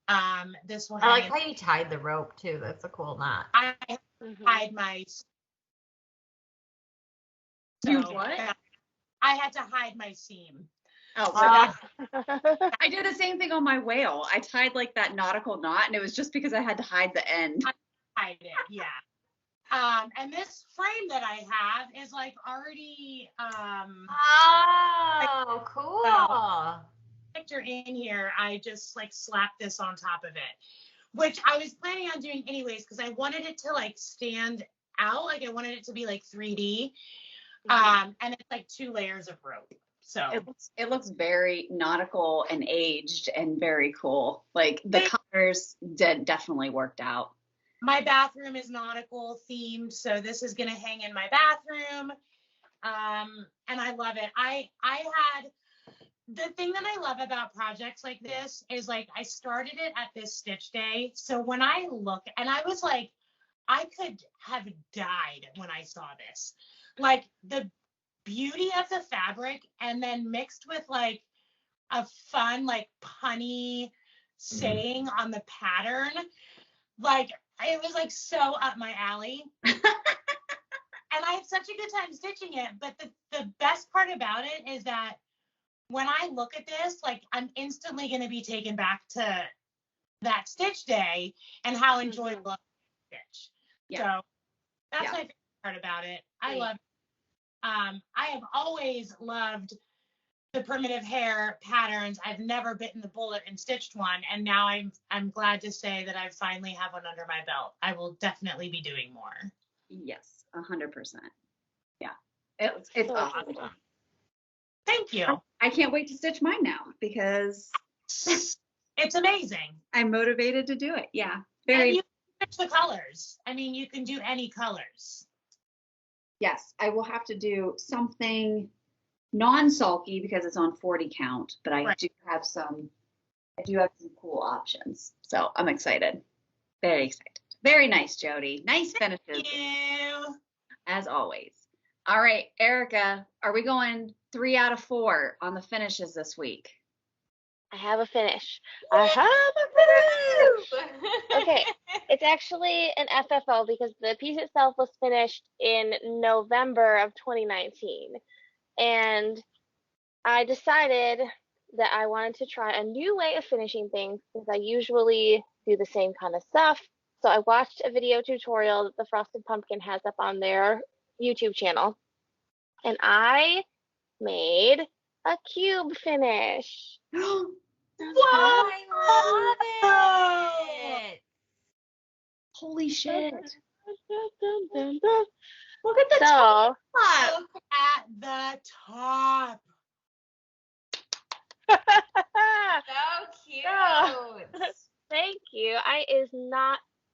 And, this one. I like how you tied the rope too. That's a cool knot. I tied my. You what? I had to hide my seam. Oh, I did the same thing on my whale. I tied like that nautical knot, and it was just because I had to hide the end. I hide it, yeah. And this frame that I have is like already oh, cool. Picture in here, I just like slapped this on top of it, which I was planning on doing anyways because I wanted it to like stand out, like I wanted it to be like 3D. And it's like 2 layers of rope. So it looks very nautical and aged and very cool. Like the colors definitely worked out. My bathroom is nautical themed, so this is gonna hang in my bathroom. And I love it. I had the thing that I love about projects like this is like I started it at this stitch day. So when I look, and I was like, I could have died when I saw this. Like the beauty of the fabric, and then mixed with like a fun, like punny saying on the pattern, like it was like so up my alley. And I had such a good time stitching it. But the best part about it is that when I look at this, like I'm instantly going to be taken back to that stitch day and how enjoyable stitch. Yeah. So that's my favorite part about it. I love it. I have always loved the primitive hair patterns. I've never bitten the bullet and stitched one, and now I'm glad to say that I finally have one under my belt. I will definitely be doing more. Yes, 100%. Yeah, it's awesome. Thank you. I can't wait to stitch mine now because it's amazing. I'm motivated to do it. Yeah, very. And you can switch the colors. I mean, you can do any colors. Yes, I will have to do something non-sulky because it's on 40 count, but I do have some cool options. So I'm excited. Very excited. Very nice, Jody. Nice finishes. Thank you. As always. All right, Erica, are we going 3 out of 4 on the finishes this week? I have a finish. I have a finish. Okay, it's actually an FFO because the piece itself was finished in November of 2019. And I decided that I wanted to try a new way of finishing things because I usually do the same kind of stuff. So I watched a video tutorial that the Frosted Pumpkin has up on their YouTube channel. And I made a cube finish. Whoa! I love it. Holy shit. Look at the top. Look at the top. So cute. Thank you.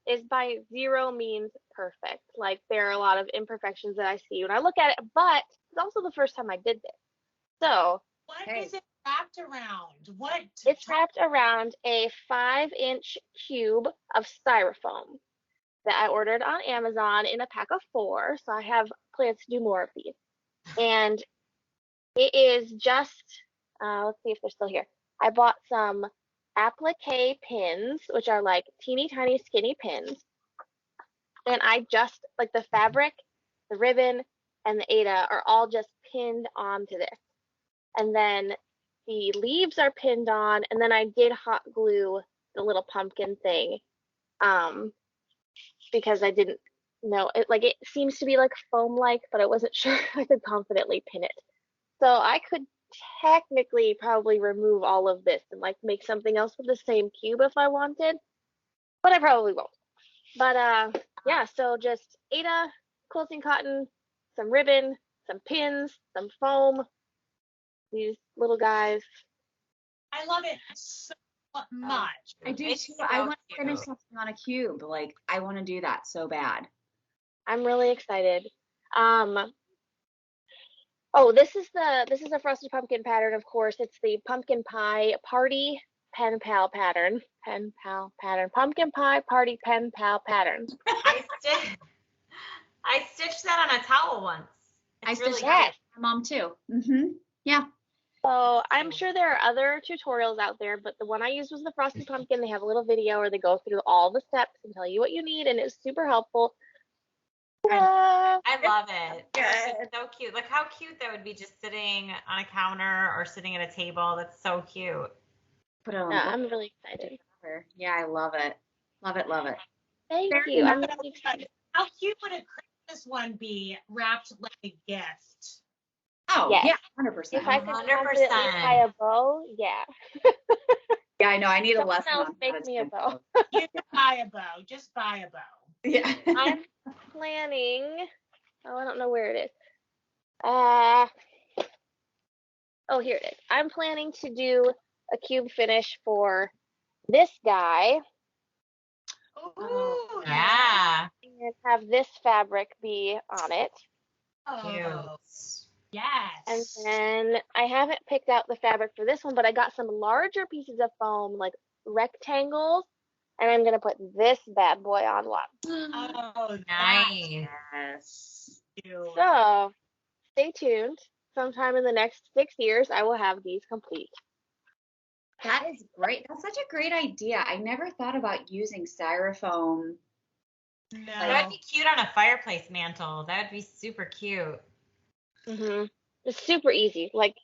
Is by zero means perfect. Like there are a lot of imperfections that I see when I look at it, but it's also the first time I did this. So What is it wrapped around? What? It's wrapped around a 5-inch cube of styrofoam that I ordered on Amazon in a pack of 4. So I have plans to do more of these. And it is just, let's see if they're still here. I bought some applique pins, which are like teeny tiny skinny pins. And I just, like the fabric, the ribbon, and the Ada are all just pinned onto this. And then the leaves are pinned on, and then I did hot glue the little pumpkin thing, because I didn't know it. Like it seems to be like foam-like, but I wasn't sure I could confidently pin it. So I could technically probably remove all of this and like make something else with the same cube if I wanted, but I probably won't. But yeah, so just Ada, quilting cotton, some ribbon, some pins, some foam. These little guys. I love it so much. I do It's too. so I want to cute. finish something on a cube. Like I want to do that so bad. I'm really excited. Oh, this is a Frosted Pumpkin pattern, of course. It's the Pumpkin Pie Party Pen Pal pattern. Pen Pal pattern. Pumpkin Pie Party Pen Pal pattern. I stitched that on a towel once. It's I really stitched cute. that with my mom too. Yeah. So I'm sure there are other tutorials out there, but the one I used was the Frosted Pumpkin. They have a little video where they go through all the steps and tell you what you need, and it's super helpful. I love it. It's so cute. Look how cute that would be just sitting on a counter or sitting at a table. That's so cute. Put it on. I'm really excited. Yeah, I love it. Love it. Love it. Thank Very you. nice. I'm really excited. How cute would a Christmas one be wrapped like a gift? Oh, Yes. yeah, 100%. If I could 100%. confidently tie a bow, yeah. Yeah, I know. I need a Someone lesson else on make how to me a tie bow. You can buy a bow. Just buy a bow. Yeah. I'm planning. Oh, I don't know where it is. Oh, here it is. I'm planning to do a cube finish for this guy Ooh, Yeah. and have this fabric be on it. Oh, Cute. And yes. then I haven't picked out the fabric for this one, but I got some larger pieces of foam, like rectangles, and I'm gonna put this bad boy on one. Oh, Nice. Yes. cute. So stay tuned. Sometime in the next 6 years, I will have these complete. That is great. That's such a great idea. I never thought about using styrofoam. No. That would be cute on a fireplace mantle. That would be super cute. It's super easy, like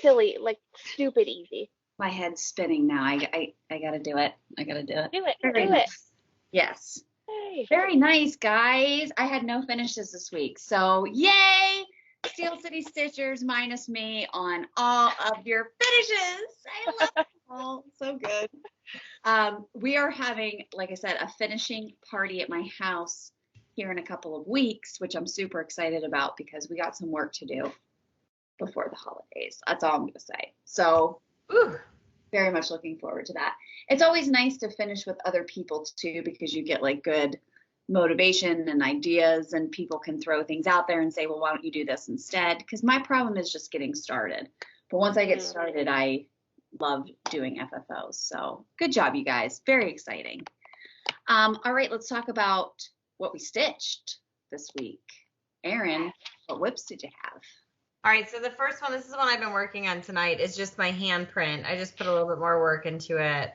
silly, like stupid easy. My head's spinning now. I gotta do it. I gotta do it. Do it, Very do it. nice. Yes. Hey. Very nice, guys. I had no finishes this week. So yay! Steel City Stitchers minus me on all of your finishes. I love them all. So good. We are having, like I said, a finishing party at my house here in a couple of weeks, which I'm super excited about because we got some work to do before the holidays. That's all I'm going to say. So very much looking forward to that. It's always nice to finish with other people too, because you get like good motivation and ideas, and people can throw things out there and say, well, why don't you do this instead? Because my problem is just getting started. But once I get started, I love doing FFOs. So good job, you guys. Very exciting. All right, let's talk about what we stitched this week. Erin, what whips did you have? All right, so the first one, this is the one I've been working on tonight, is just my handprint. I just put a little bit more work into it.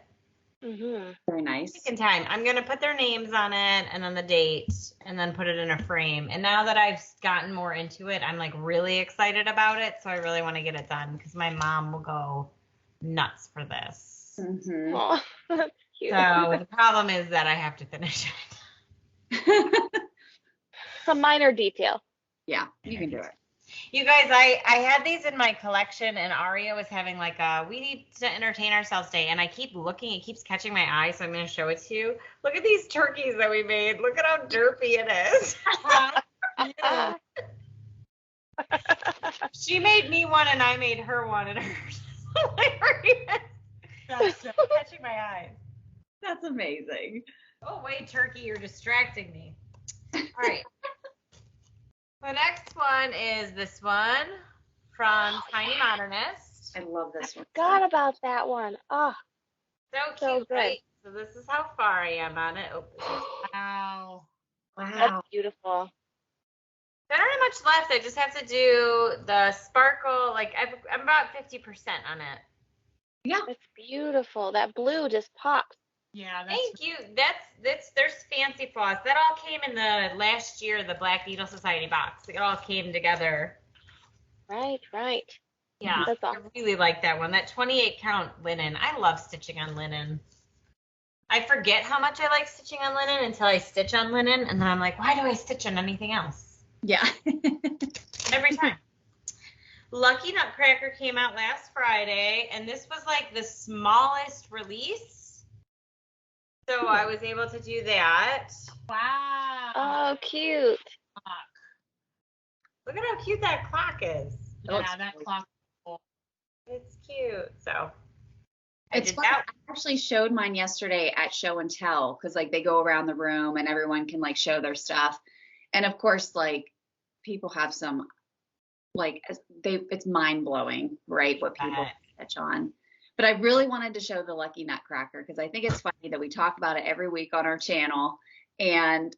Very nice. Taking time. I'm going to put their names on it and then the date and then put it in a frame. And now that I've gotten more into it, I'm like really excited about it. So I really want to get it done because my mom will go nuts for this. Oh, that's cute. So the problem is that I have to finish it. It's a minor detail. Yeah, you can do it. You guys, I had these in my collection, and Aria was having like a we need to entertain ourselves day, and I keep looking, it keeps catching my eye, so I'm going to show it to you. Look at these turkeys that we made. Look at how derpy it is. She made me one, and I made her one, and hers is hilarious. That's so Catching my eye. That's amazing. Oh, wait, turkey, you're distracting me. All right. The next one is this one from Tiny Modernist. I love this one. Forgot about that one. Oh, So so cute, good. right? So this is how far I am on it. Oh, wow. That's Wow. beautiful. don't have much left. I just have to do the sparkle. Like I'm about 50% on it. Yeah. That's beautiful. That blue just pops. Yeah, that's Thank you. There's fancy floss. That all came in the last year, the Black Needle Society box. It all came together. Right. Yeah, That's I awesome. really like that one. That 28 count linen. I love stitching on linen. I forget how much I like stitching on linen until I stitch on linen, and then I'm like, why do I stitch on anything else? Yeah. Every time. Lucky Nutcracker came out last Friday, and this was like the smallest release. So I was able to do that. wow. Oh, cute. Look at how cute that clock is. Oh, Yeah, it's that really clock. It's cute. So I It's did fun. that. I actually showed mine yesterday at show and tell because like they go around the room and everyone can like show their stuff. And of course, like people have some like it's mind blowing, right? What people catch on. But I really wanted to show the Lucky Nutcracker because I think it's funny that we talk about it every week on our channel and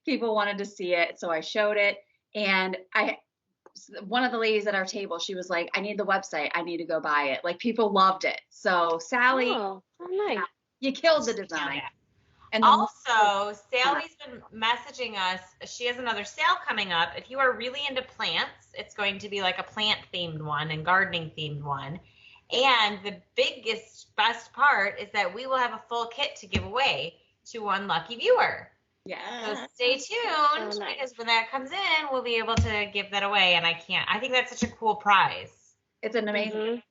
people wanted to see it. So I showed it and one of the ladies at our table, she was like, I need the website. I need to go buy it. Like people loved it. So Sally, Oh, nice. you killed the design. And Also, Sally's been messaging us. She has another sale coming up. If you are really into plants, it's going to be like a plant themed one and gardening themed one. And the biggest, best part is that we will have a full kit to give away to one lucky viewer. yeah. So stay tuned nice. because when that comes in, we'll be able to give that away. And I think that's such a cool prize. It's an amazing.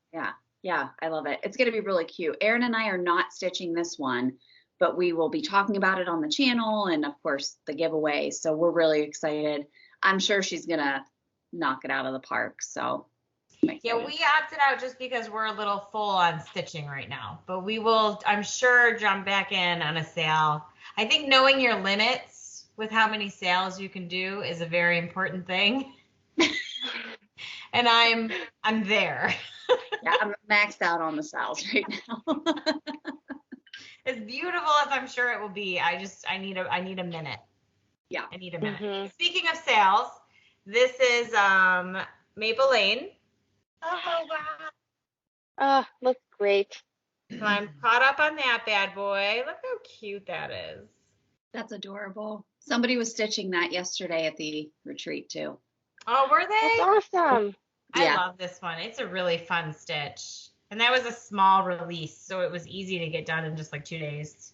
Yeah, I love it. It's going to be really cute. Erin and I are not stitching this one, but we will be talking about it on the channel and of course the giveaway. So we're really excited. I'm sure she's going to knock it out of the park. So yeah, we opted out just because we're a little full on stitching right now, but we will, I'm sure, jump back in on a sale. I think knowing your limits with how many sales you can do is a very important thing. And I'm there. Yeah, I'm maxed out on the sales right now. As beautiful as I'm sure it will be, I need a minute. Yeah. I need a minute. Mhm. Speaking of sales, this is Maple Lane. Oh, wow. Oh, looks great. So I'm caught up on that bad boy. Look how cute that is. That's adorable. Somebody was stitching that yesterday at the retreat too. Oh, were they? That's awesome. Yeah. I love this one. It's a really fun stitch. And that was a small release, so it was easy to get done in just like 2 days.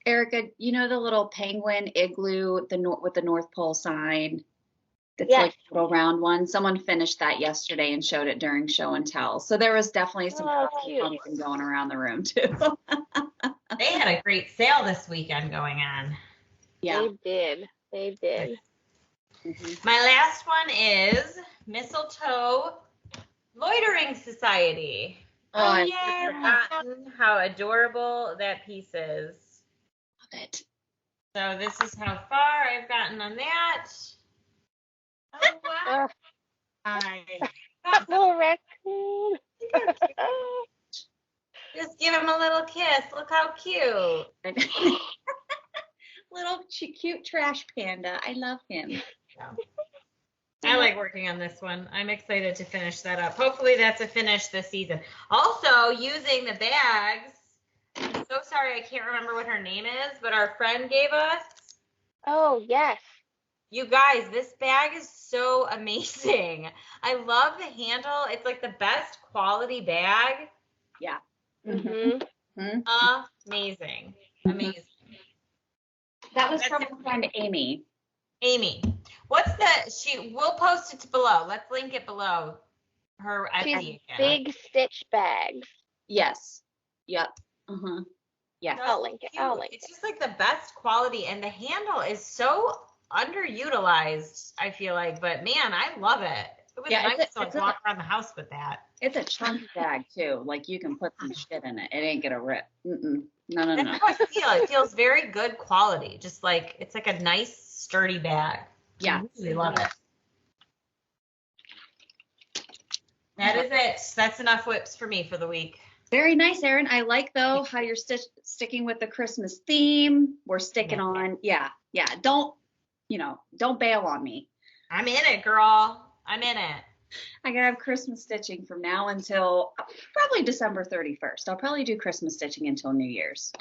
Erica, you know the little penguin igloo with the North Pole sign? It's Yes. like a little round one. Someone finished that yesterday and showed it during show and tell. So there was definitely some Oh, cute. pumpkin going around the room too. They had a great sale this weekend going on. Yeah. They did. Mhm. My last one is Mistletoe Loitering Society. Oh, I I've forgotten how adorable that piece is. love it. So this is how far I've gotten on that. Oh, wow. Oh, Nice. little raccoon. Just give him a little kiss. Look how cute. Little cute trash panda. I love him. I like working on this one. I'm excited to finish that up. Hopefully that's a finish this season. Also, using the bags. I'm so sorry I can't remember what her name is, but our friend gave us. Oh, yes. You guys, this bag is so amazing. I love the handle. It's like the best quality bag. Yeah. Mhm. Amazing. Mhm. Amazing. That was That's from it. my friend Amy. Amy, we'll post it below. Let's link it below her Etsy She's account. big stitch bags. Yes. Yep. Yeah. So I'll link it. I'll cute. link It's it. just like the best quality, and the handle is so underutilized, I feel like, but man, I love it. It was Yeah, nice to it's a- walk around the house with that. It's a chunky bag too. Like you can put some shit in it. It ain't gonna rip. No. That's how I feel. It feels very good quality. Just like it's like a nice sturdy bag. Yeah. I really love it. That is it. That's enough whips for me for the week. Very nice, Erin. I like though how you're sticking with the Christmas theme. We're sticking on. Yeah. Don't bail on me. I'm in it, girl. I'm in it. I gotta have Christmas stitching from now until probably December 31st. I'll probably do Christmas stitching until New Year's.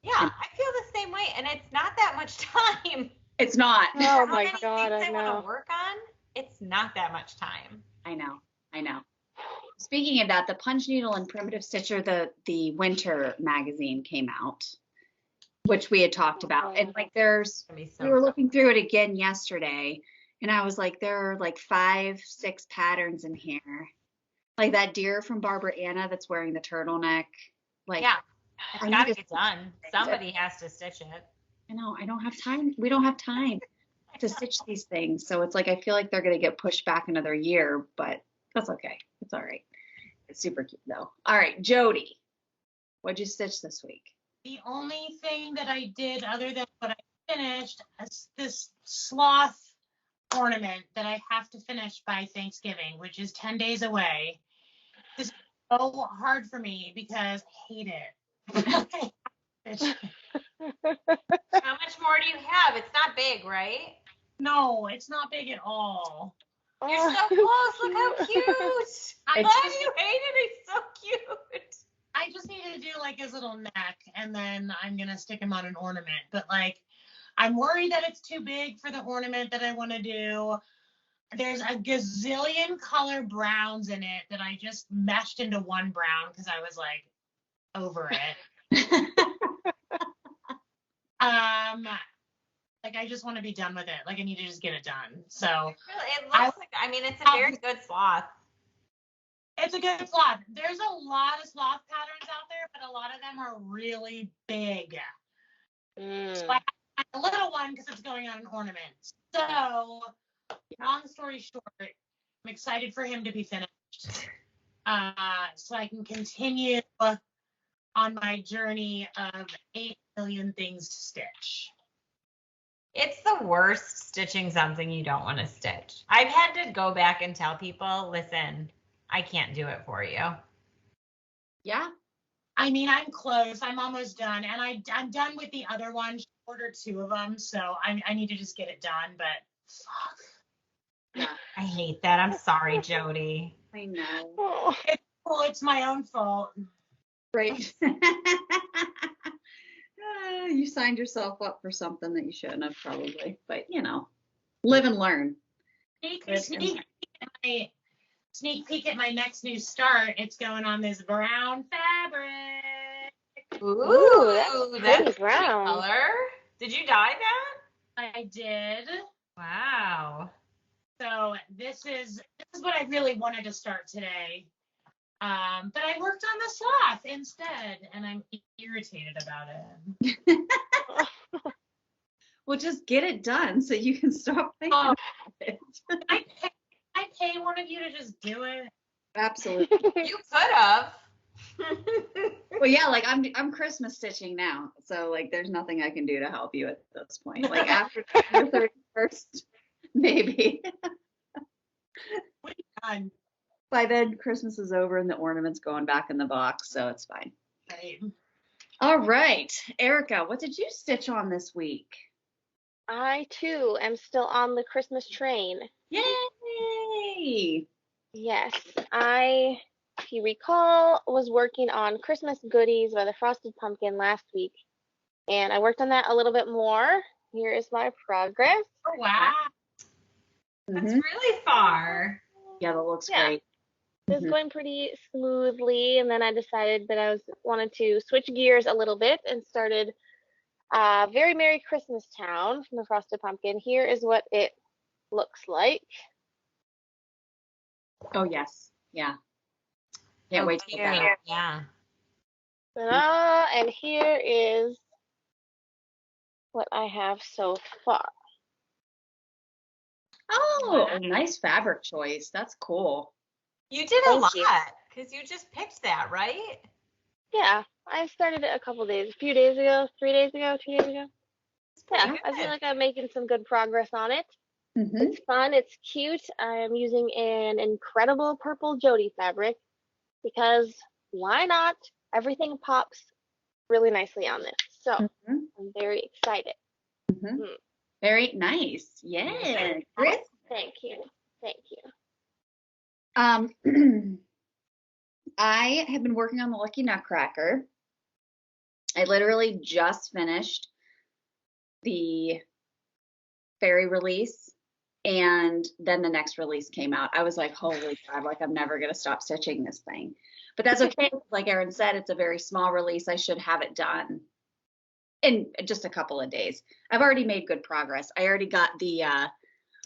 Yeah, I feel the same way, and it's not that much time. It's not. Oh How my many God, things I want know. to work on? It's not that much time. I know. Speaking of that, the Punch Needle and Primitive Stitcher, the winter magazine came out, which we had talked about. And like we were looking through it again yesterday, and I was like, there are like 5-6 patterns in here. Like that deer from Barbara Anna that's wearing the turtleneck. Like, yeah, it's I got to need get done. Somebody has to stitch it. I know, I don't have time. We don't have time to stitch these things. So it's like, I feel like they're going to get pushed back another year, but that's okay. It's all right. It's super cute though. All right, Jody, what'd you stitch this week? The only thing that I did other than what I finished is this sloth ornament that I have to finish by Thanksgiving, which is 10 days away. This is so hard for me because I hate it. How much more do you have? It's not big, right? No, it's not big at all. You're so close. Look how cute. I love you hate it. It's so cute. I just need to do like his little neck, and then I'm going to stick him on an ornament. But like, I'm worried that it's too big for the ornament that I want to do. There's a gazillion color browns in it that I just meshed into one brown because I was like over it. Like I just want to be done with it. Like I need to just get it done. So it looks like, I mean, it's a very good sloth. It's a good sloth. There's a lot of sloth patterns out there, but a lot of them are really big. So I have a little one because it's going on an ornament. So long story short, I'm excited for him to be finished. So I can continue on my journey of 8 million things to stitch. It's the worst stitching something you don't want to stitch. I've had to go back and tell people, listen, I can't do it for you. Yeah. I mean, I'm close. I'm almost done. And I'm done with the other one. She ordered 2 of them. So I need to just get it done. But fuck. Yeah. I hate that. I'm sorry, Jody. I know. It's cool. It's my own fault. Right. You signed yourself up for something that you shouldn't have probably. But, live and learn. Sneak peek at my next new start. It's going on this brown fabric. Ooh, that's pretty brown. color. Did you dye that? I did. Wow. So this is what I really wanted to start today. But I worked on the sloth instead, and I'm irritated about it. Well, just get it done so you can stop thinking about it. I pay one of you to just do it. Absolutely. You could have. Well, yeah, like I'm Christmas stitching now, so like there's nothing I can do to help you at this point. Like after the 31st, maybe. We're done. By then, Christmas is over and the ornament's going back in the box, so it's fine. Right. All right, Erica, what did you stitch on this week? I too am still on the Christmas train. Yay! yay. Yes, if you recall, was working on Christmas goodies by the Frosted Pumpkin last week, and I worked on that a little bit more. Here is my progress. Oh, wow. That's Mhm. really far. Yeah, that looks Yeah. great. It was Mhm. going pretty smoothly, and then I decided that I wanted to switch gears a little bit and started Very Merry Christmas Town from the Frosted Pumpkin. Here is what it looks like. Oh, yes. Yeah. Can't wait to get that Cute. out. Yeah. Ta-da! And here is what I have so far. Oh, a nice fabric choice. That's cool. You did a Thank lot you. because you just picked that, right? Yeah, I started it a few days ago, 3 days ago, 2 days ago. Yeah, Pretty I feel good. like I'm making some good progress on it. Mhm. It's fun, it's cute. I'm using an incredible purple Jody fabric because why not? Everything pops really nicely on this. So Mhm. I'm very excited. Mhm. Mm. Very nice. Yeah. Chris? Thank you. Thank you. I have been working on the Lucky Nutcracker. I literally just finished the fairy release, and then the next release came out. I was like, holy crap, like I'm never gonna stop stitching this thing. But that's okay. Like Erin said, it's a very small release. I should have it done in just a couple of days. I've already made good progress. I already got the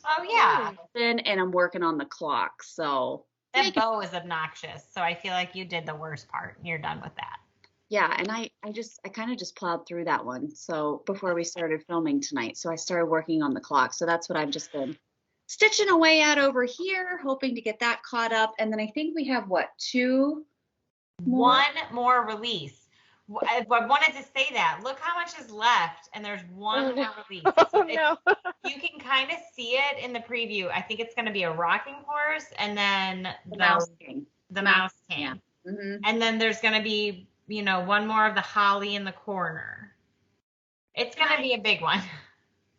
Oh yeah. and I'm working on the clock. So That bow is obnoxious, so I feel like you did the worst part. You're done with that. yeah, and I kind of just plowed through that one. So before we started filming tonight, so I started working on the clock. So that's what I've just been stitching away at over here, hoping to get that caught up. And then I think we have what, 2 more? One more release. I wanted to say that. Look how much is left, and there's one more release. Oh So no. you can kind of see it in the preview. I think it's going to be a rocking horse, and then The Mouse King. The Mouse King. Yeah. Mm-hmm. And then there's going to be, one more of the holly in the corner. It's going to be a big one.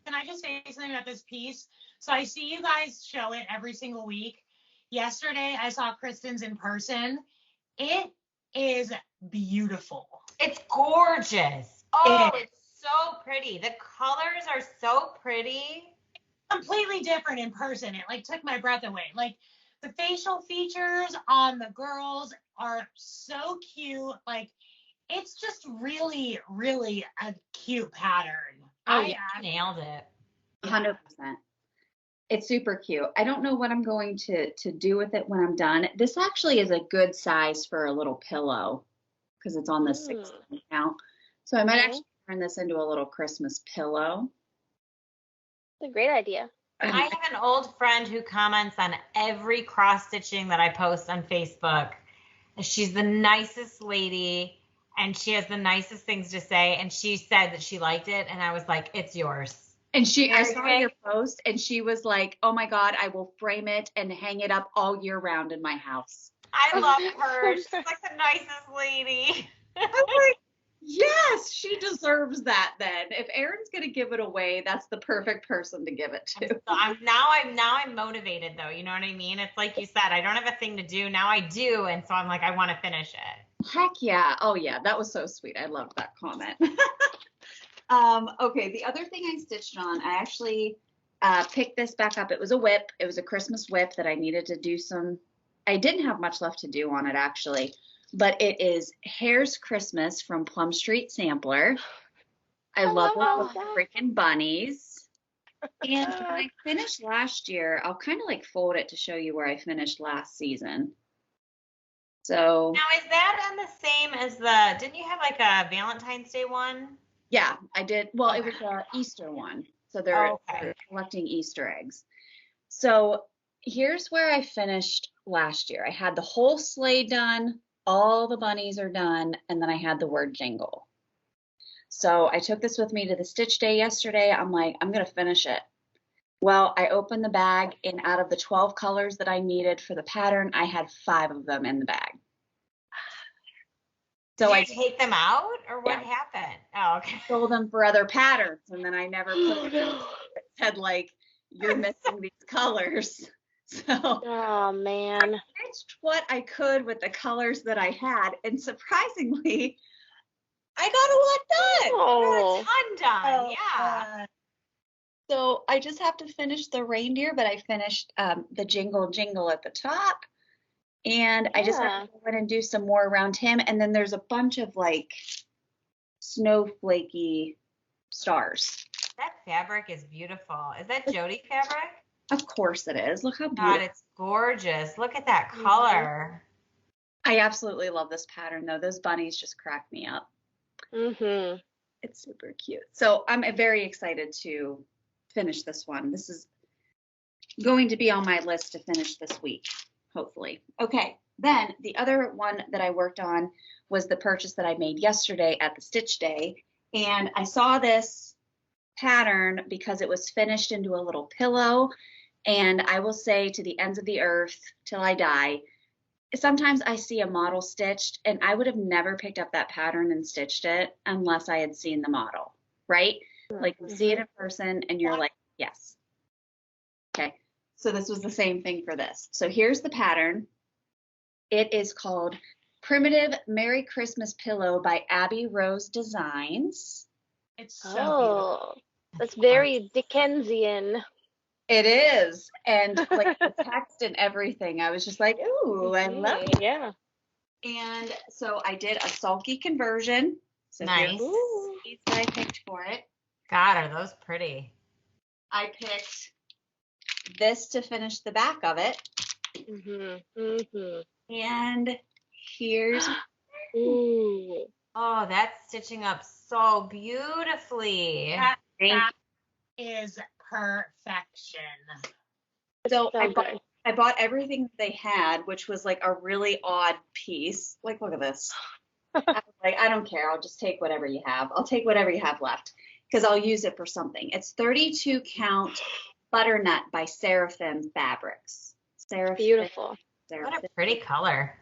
Can I just say something about this piece? So I see you guys show it every single week. Yesterday, I saw Kristen's in person. It is beautiful. It's gorgeous. Oh, it's so pretty. The colors are so pretty. Completely different in person. It like took my breath away. Like the facial features on the girls are so cute. Like it's just really, really a cute pattern. Oh, yeah, you nailed it. 100%. It's super cute. I don't know what I'm going to do with it when I'm done. This actually is a good size for a little pillow because it's on the 16 count. So I might actually turn this into a little Christmas pillow. It's a great idea. I have an old friend who comments on every cross stitching that I post on Facebook. She's the nicest lady and she has the nicest things to say. And she said that she liked it. And I was like, it's yours. And I saw your post and she was like, oh my God, I will frame it and hang it up all year round in my house. I love her. She's like the nicest lady. I'm like, yes, she deserves that then. If Erin's going to give it away, that's the perfect person to give it to. So I'm motivated though. You know what I mean? It's like you said, I don't have a thing to do. Now I do. And so I'm like, I want to finish it. Heck yeah. Oh yeah. That was so sweet. I loved that comment. Okay. The other thing I stitched on, I actually picked this back up. It was a whip. It was a Christmas whip that I needed to do I didn't have much left to do on it actually, but it is Hare's Christmas from Plum Street Sampler. I love the freaking bunnies. And when I finished last year, I'll kind of like fold it to show you where I finished last season. So now is that on the same as didn't you have like a Valentine's Day one? Yeah, I did. Well, it was an Easter one. So they're collecting Easter eggs. So here's where I finished last year. I had the whole sleigh done. All the bunnies are done. And then I had the word jingle. So I took this with me to the stitch day yesterday. I'm like, I'm going to finish it. Well, I opened the bag and out of the 12 colors that I needed for the pattern, I had 5 of them in the bag. So Did you take them out or what happened? Oh, okay. Sold them for other patterns and then I never put it. It said like, you're missing these colors. So Oh man. I stitched what I could with the colors that I had, and surprisingly, I got a lot done. Oh. Ton done. Yeah. So I just have to finish the reindeer, but I finished the jingle jingle at the top. And I just have to go in and do some more around him. And then there's a bunch of like snowflakey stars. That fabric is beautiful. Is that Jody fabric? Of course it is. Look how beautiful. God, it's gorgeous. Look at that color. I absolutely love this pattern though. Those bunnies just crack me up. Mm-hmm. It's super cute. So I'm very excited to finish this one. This is going to be on my list to finish this week, hopefully. Okay, then the other one that I worked on was the purchase that I made yesterday at the Stitch Day. And I saw this pattern because it was finished into a little pillow. And I will say to the ends of the earth till I die, sometimes I see a model stitched and I would have never picked up that pattern and stitched it unless I had seen the model, right? Like you see it in person and you're like, yes. Okay, so this was the same thing for this. So here's the pattern. It is called Primitive Merry Christmas Pillow by Abby Rose Designs. It's so beautiful. Oh, that's very Dickensian. It is. And like the text and everything, I was just like, ooh, I love it. Yeah. And so I did a sulky conversion. So Nice. here's the piece that I picked for it. God, are those pretty? I picked this to finish the back of it. And here's Ooh. Oh, that's stitching up so beautifully. That is perfection. so So good. I bought everything they had, which was like a really odd piece. Like, look at this. I was like, I don't care. I'll just take whatever you have. I'll take whatever you have left because I'll use it for something. It's 32 count butternut by Seraphim Fabrics. Beautiful. What a pretty color.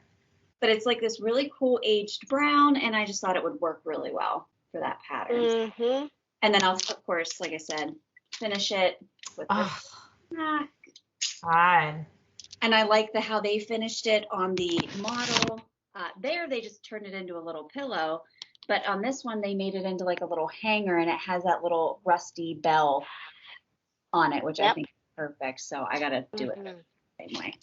But it's like this really cool aged brown, and I just thought it would work really well for that pattern. Mm-hmm. And then I'll, of course, like I said, finish it with this. God. And I like how they finished it on the model. There, they just turned it into a little pillow. But on this one, they made it into like a little hanger, and it has that little rusty bell on it, which I think is perfect. So I got to do it the same way.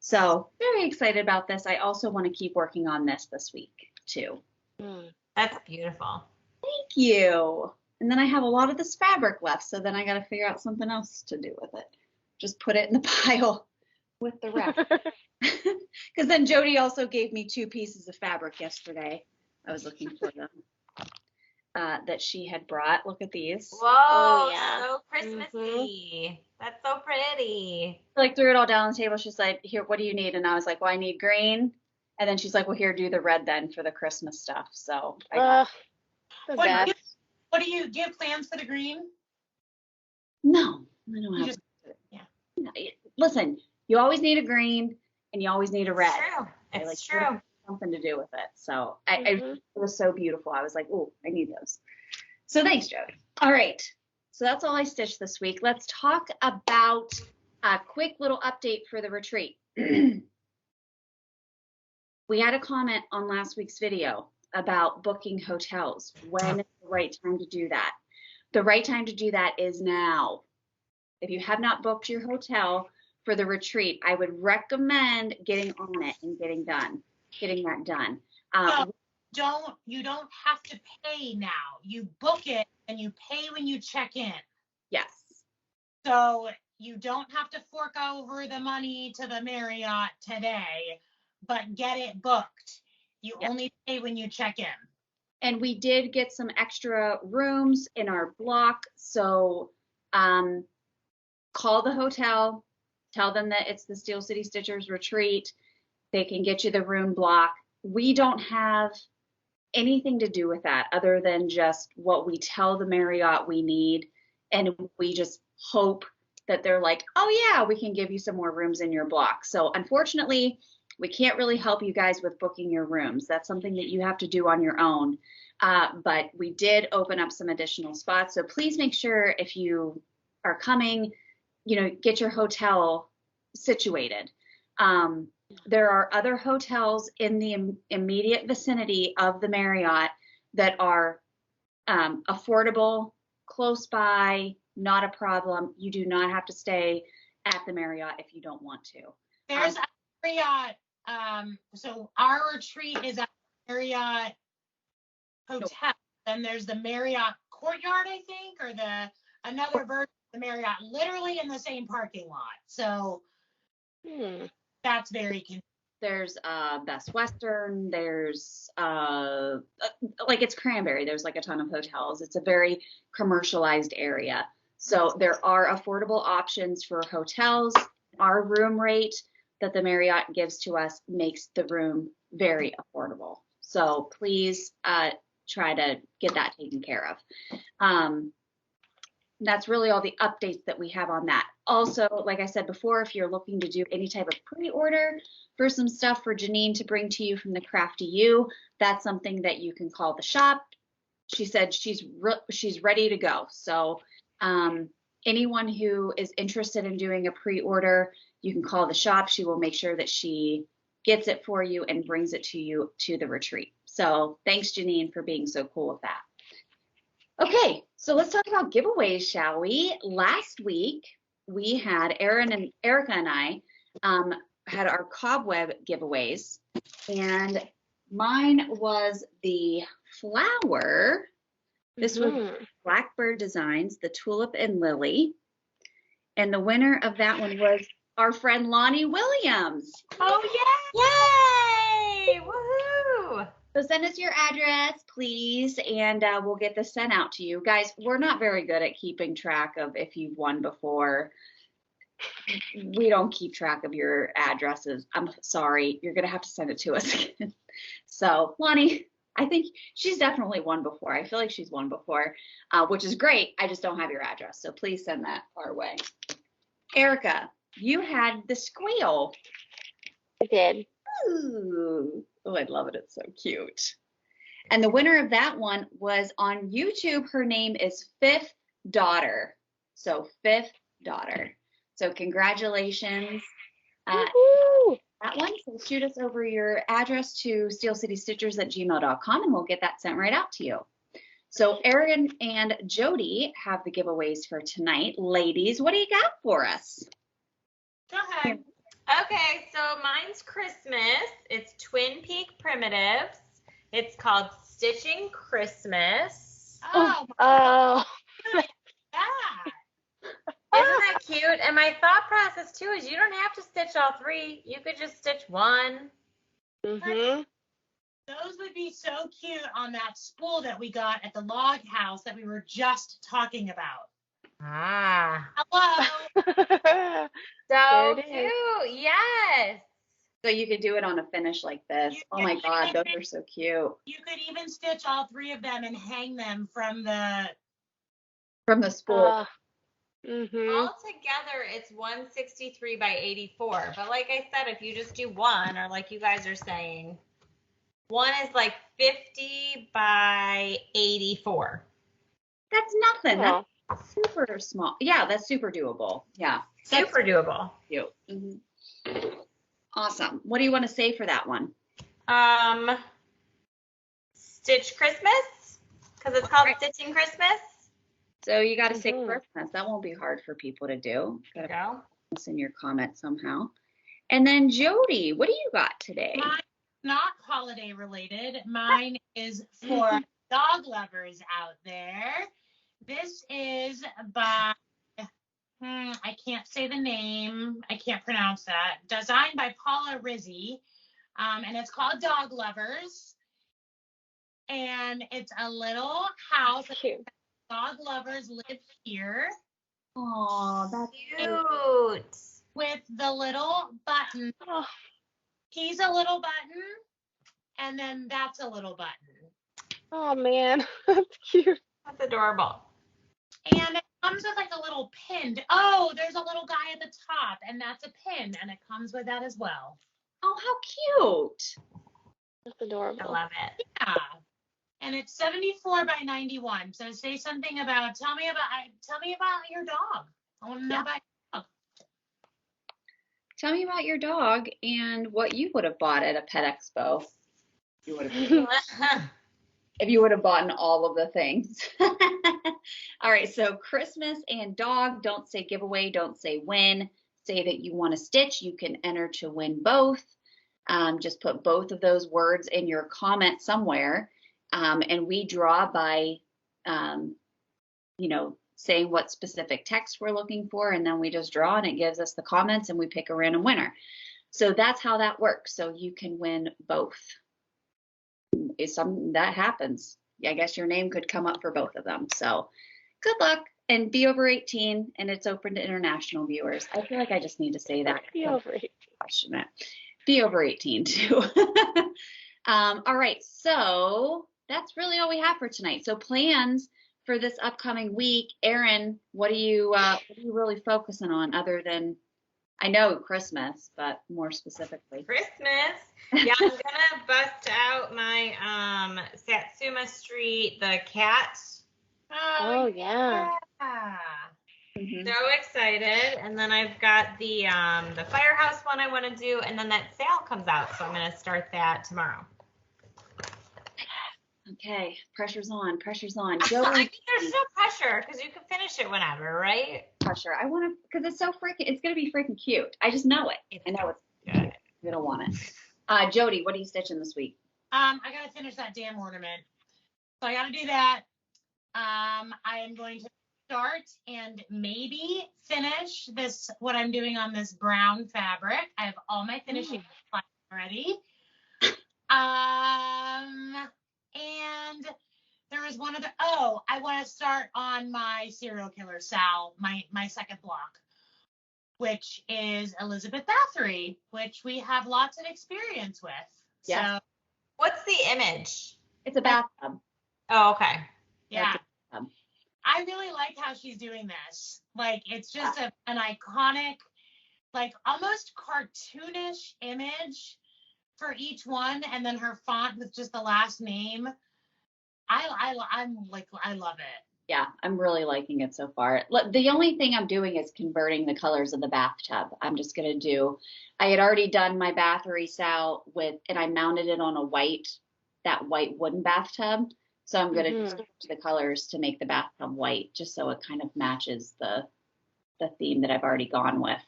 So very excited about this. I also want to keep working on this week, too. That's beautiful. Thank you. And then I have a lot of this fabric left, so then I got to figure out something else to do with it. Just put it in the pile with the rest. Because then Jody also gave me 2 pieces of fabric yesterday. I was looking for them that she had brought. Look at these. Whoa, yeah. so Christmassy. That's so pretty. I like threw it all down on the table. She's like, here, what do you need? And I was like, well, I need green. And then she's like, well, here, do the red then for the Christmas stuff. So I got What do you have plans for the green? No, I don't have. Yeah. Listen, you always need a green and you always need a red. It's true. Something to do with it. So it was so beautiful. I was like, oh, I need those. So thanks, Jody. All right. So that's all I stitched this week. Let's talk about a quick little update for the retreat. We had a comment on last week's video about booking hotels. When is the right time to do that? The right time to do that is now. If you have not booked your hotel for the retreat, I would recommend getting on it and getting that done. You don't have to pay now. You book it and you pay when you check in. Yes. So you don't have to fork over the money to the Marriott today, but get it booked. You only pay when you check in. And we did get some extra rooms in our block. So call the hotel, tell them that it's the Steel City Stitchers retreat. They can get you the room block. We don't have anything to do with that other than just what we tell the Marriott we need. And we just hope that they're like, oh yeah, we can give you some more rooms in your block. So unfortunately, we can't really help you guys with booking your rooms. That's something that you have to do on your own. But we did open up some additional spots. So please make sure if you are coming, get your hotel situated. There are other hotels in the immediate vicinity of the Marriott that are affordable, close by, not a problem. You do not have to stay at the Marriott if you don't want to. There's a Marriott. So our retreat is at Marriott Hotel. Then there's the Marriott Courtyard, I think, or another version of the Marriott, literally in the same parking lot. So that's very convenient. There's Best Western. There's like it's Cranberry. There's like a ton of hotels. It's a very commercialized area. So there are affordable options for hotels. Our room rate that the Marriott gives to us makes the room very affordable. So please try to get that taken care of. That's really all the updates that we have on that. Also, like I said before, if you're looking to do any type of pre-order for some stuff for Janine to bring to you from the Crafty You, that's something that you can call the shop. She said she's ready to go. So anyone who is interested in doing a pre-order, you can call the shop. She will make sure that she gets it for you and brings it to you to the retreat. So thanks, Janine, for being so cool with that. Okay, so let's talk about giveaways, shall we? Last week, we had Erica and I had our cobweb giveaways, and mine was the flower. This was Blackbird Designs, the tulip and lily. And the winner of that one was our friend Lonnie Williams. Oh, yay! Woohoo! So send us your address, please, and we'll get this sent out to you. Guys, we're not very good at keeping track of if you've won before. We don't keep track of your addresses. I'm sorry. You're going to have to send it to us again. So, Lonnie, I think she's definitely won before. I feel like she's won before, which is great. I just don't have your address, so please send that our way. Erica, you had the squeal. I did. Ooh. Oh, I love it. It's so cute. And the winner of that one was on YouTube. Her name is Fifth Daughter. So Fifth Daughter. So congratulations. That one. So shoot us over your address to steelcitystitchers@gmail.com and we'll get that sent right out to you. So Erin and Jody have the giveaways for tonight. Ladies, what do you got for us? Go ahead. Okay, so mine's Christmas. It's Twin Peak Primitives. It's called Stitching Christmas. Oh. Oh. Yeah. Isn't that cute? And my thought process too is you don't have to stitch all three. You could just stitch one. Mhm. Those would be so cute on that spool that we got at the log house that we were just talking about. Ah. Hello. So There it is. cute. Yes. So you could do it on a finish like this. Oh my God, those are so cute. You could even stitch all three of them and hang them from the spool. Altogether, it's 163 by 84. But like I said, if you just do one, or like you guys are saying, one is like 50 by 84. That's nothing. Oh. That's super small. Yeah, that's super doable. Yeah. Super doable. Cute. Awesome. What do you want to say for that one? Stitch Christmas, because it's called Stitching Christmas. So you got to say Christmas. That won't be hard for people to do. There you go. It's in your comments somehow. And then Jody, what do you got today? Mine's not holiday related. Mine is for dog lovers out there. This is by, I can't say the name. I can't pronounce that. Designed by Paula Rizzi. And it's called Dog Lovers. And it's a little house. Cute. Dog lovers live here. Oh, that's Cute. With the little button. Oh. He's a little button. And then that's a little button. Oh man, that's cute. That's adorable. And it comes with like a little pin. Oh, there's a little guy at the top, and that's a pin, and it comes with that as well. Oh, how cute. That's adorable. I love it. Yeah. And it's 74 by 91. So say something about, tell me about your dog. I want to know about your dog. tell me about your dog and what you would have bought at a pet expo. If you would have bought all of the things. All right, so Christmas and dog, don't say giveaway, don't say win. Say that you want to stitch. You can enter to win both. Just put both of those words in your comment somewhere. And we draw by, saying what specific text we're looking for. And then we just draw and it gives us the comments and we pick a random winner. So that's how that works. So you can win both. If something that happens, I guess your name could come up for both of them. So good luck and be over 18, and it's open to international viewers. I feel like I just need to say that. Be over 18. Question it. Be over 18 too. All right, so that's really all we have for tonight. So plans for this upcoming week, Erin, what are you really focusing on other than, I know Christmas, but more specifically? Christmas. Yeah, I'm gonna bust out my Satsuma Street, the cat. Oh yeah. Mm-hmm. So excited. And then I've got the firehouse one I want to do, and then that sale comes out, so I'm gonna start that tomorrow. Okay, pressure's on. I think there's no pressure because you can finish it whenever, right? Pressure. I want to, because it's so freaking, it's going to be freaking cute. I just know it. I know it's good. You don't want it. Jody, what are you stitching this week? I got to finish that damn ornament. So I got to do that. I am going to start and maybe finish what I'm doing on this brown fabric. I have all my finishing ready. And there was one other, I want to start on my serial killer Sal, my second block, which is Elizabeth Bathory, which we have lots of experience with. Yeah. So, what's the image? It's a bathtub. Oh, okay. Yeah. I really like how she's doing this. Like, it's just an iconic, like almost cartoonish image for each one, and then her font with just the last name. I love it. Yeah, I'm really liking it so far. The only thing I'm doing is converting the colors of the bathtub. I'm just gonna I had already done my Bathory Sal and I mounted it on that white wooden bathtub. So I'm gonna switch the colors to make the bathtub white, just so it kind of matches the theme that I've already gone with.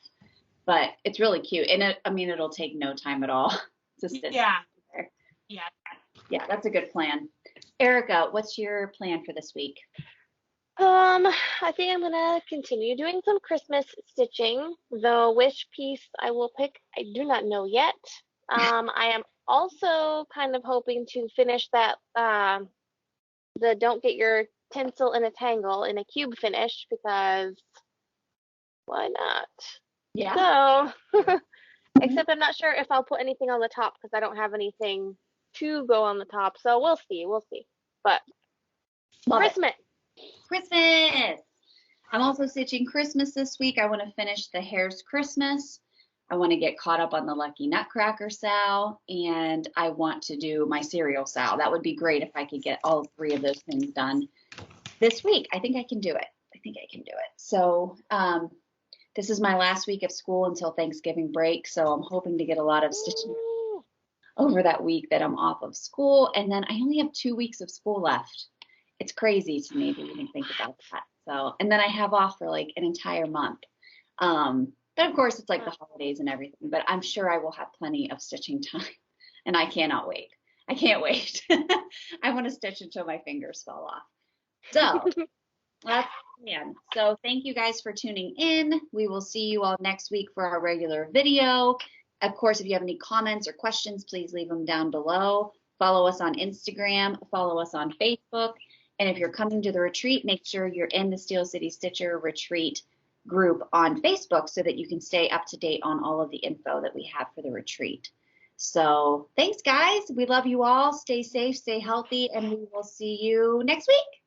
But it's really cute, and it'll take no time at all to stitch. Yeah. There. Yeah. Yeah, that's a good plan. Erica, what's your plan for this week? I think I'm gonna continue doing some Christmas stitching. The wish piece I will pick, I do not know yet. I am also kind of hoping to finish that the don't get your tinsel in a tangle in a cube finish, because why not? Yeah. So except I'm not sure if I'll put anything on the top because I don't have anything to go on the top. So we'll see. But Love Christmas. Christmas. I'm also stitching Christmas this week. I want to finish the Hare's Christmas. I want to get caught up on the Lucky Nutcracker Sal, and I want to do my cereal Sal. That would be great if I could get all three of those things done this week. I think I can do it. So this is my last week of school until Thanksgiving break, so I'm hoping to get a lot of stitching over that week that I'm off of school, and then I only have 2 weeks of school left. It's crazy to me to even think about that. So, and then I have off for like an entire month. But of course, it's like the holidays and everything. But I'm sure I will have plenty of stitching time, and I cannot wait. I can't wait. I want to stitch until my fingers fall off. So that's the plan. So thank you guys for tuning in. We will see you all next week for our regular video. Of course, if you have any comments or questions, please leave them down below. Follow us on Instagram. Follow us on Facebook. And if you're coming to the retreat, make sure you're in the Steel City Stitcher retreat group on Facebook so that you can stay up to date on all of the info that we have for the retreat. So thanks, guys. We love you all. Stay safe, stay healthy, and we will see you next week.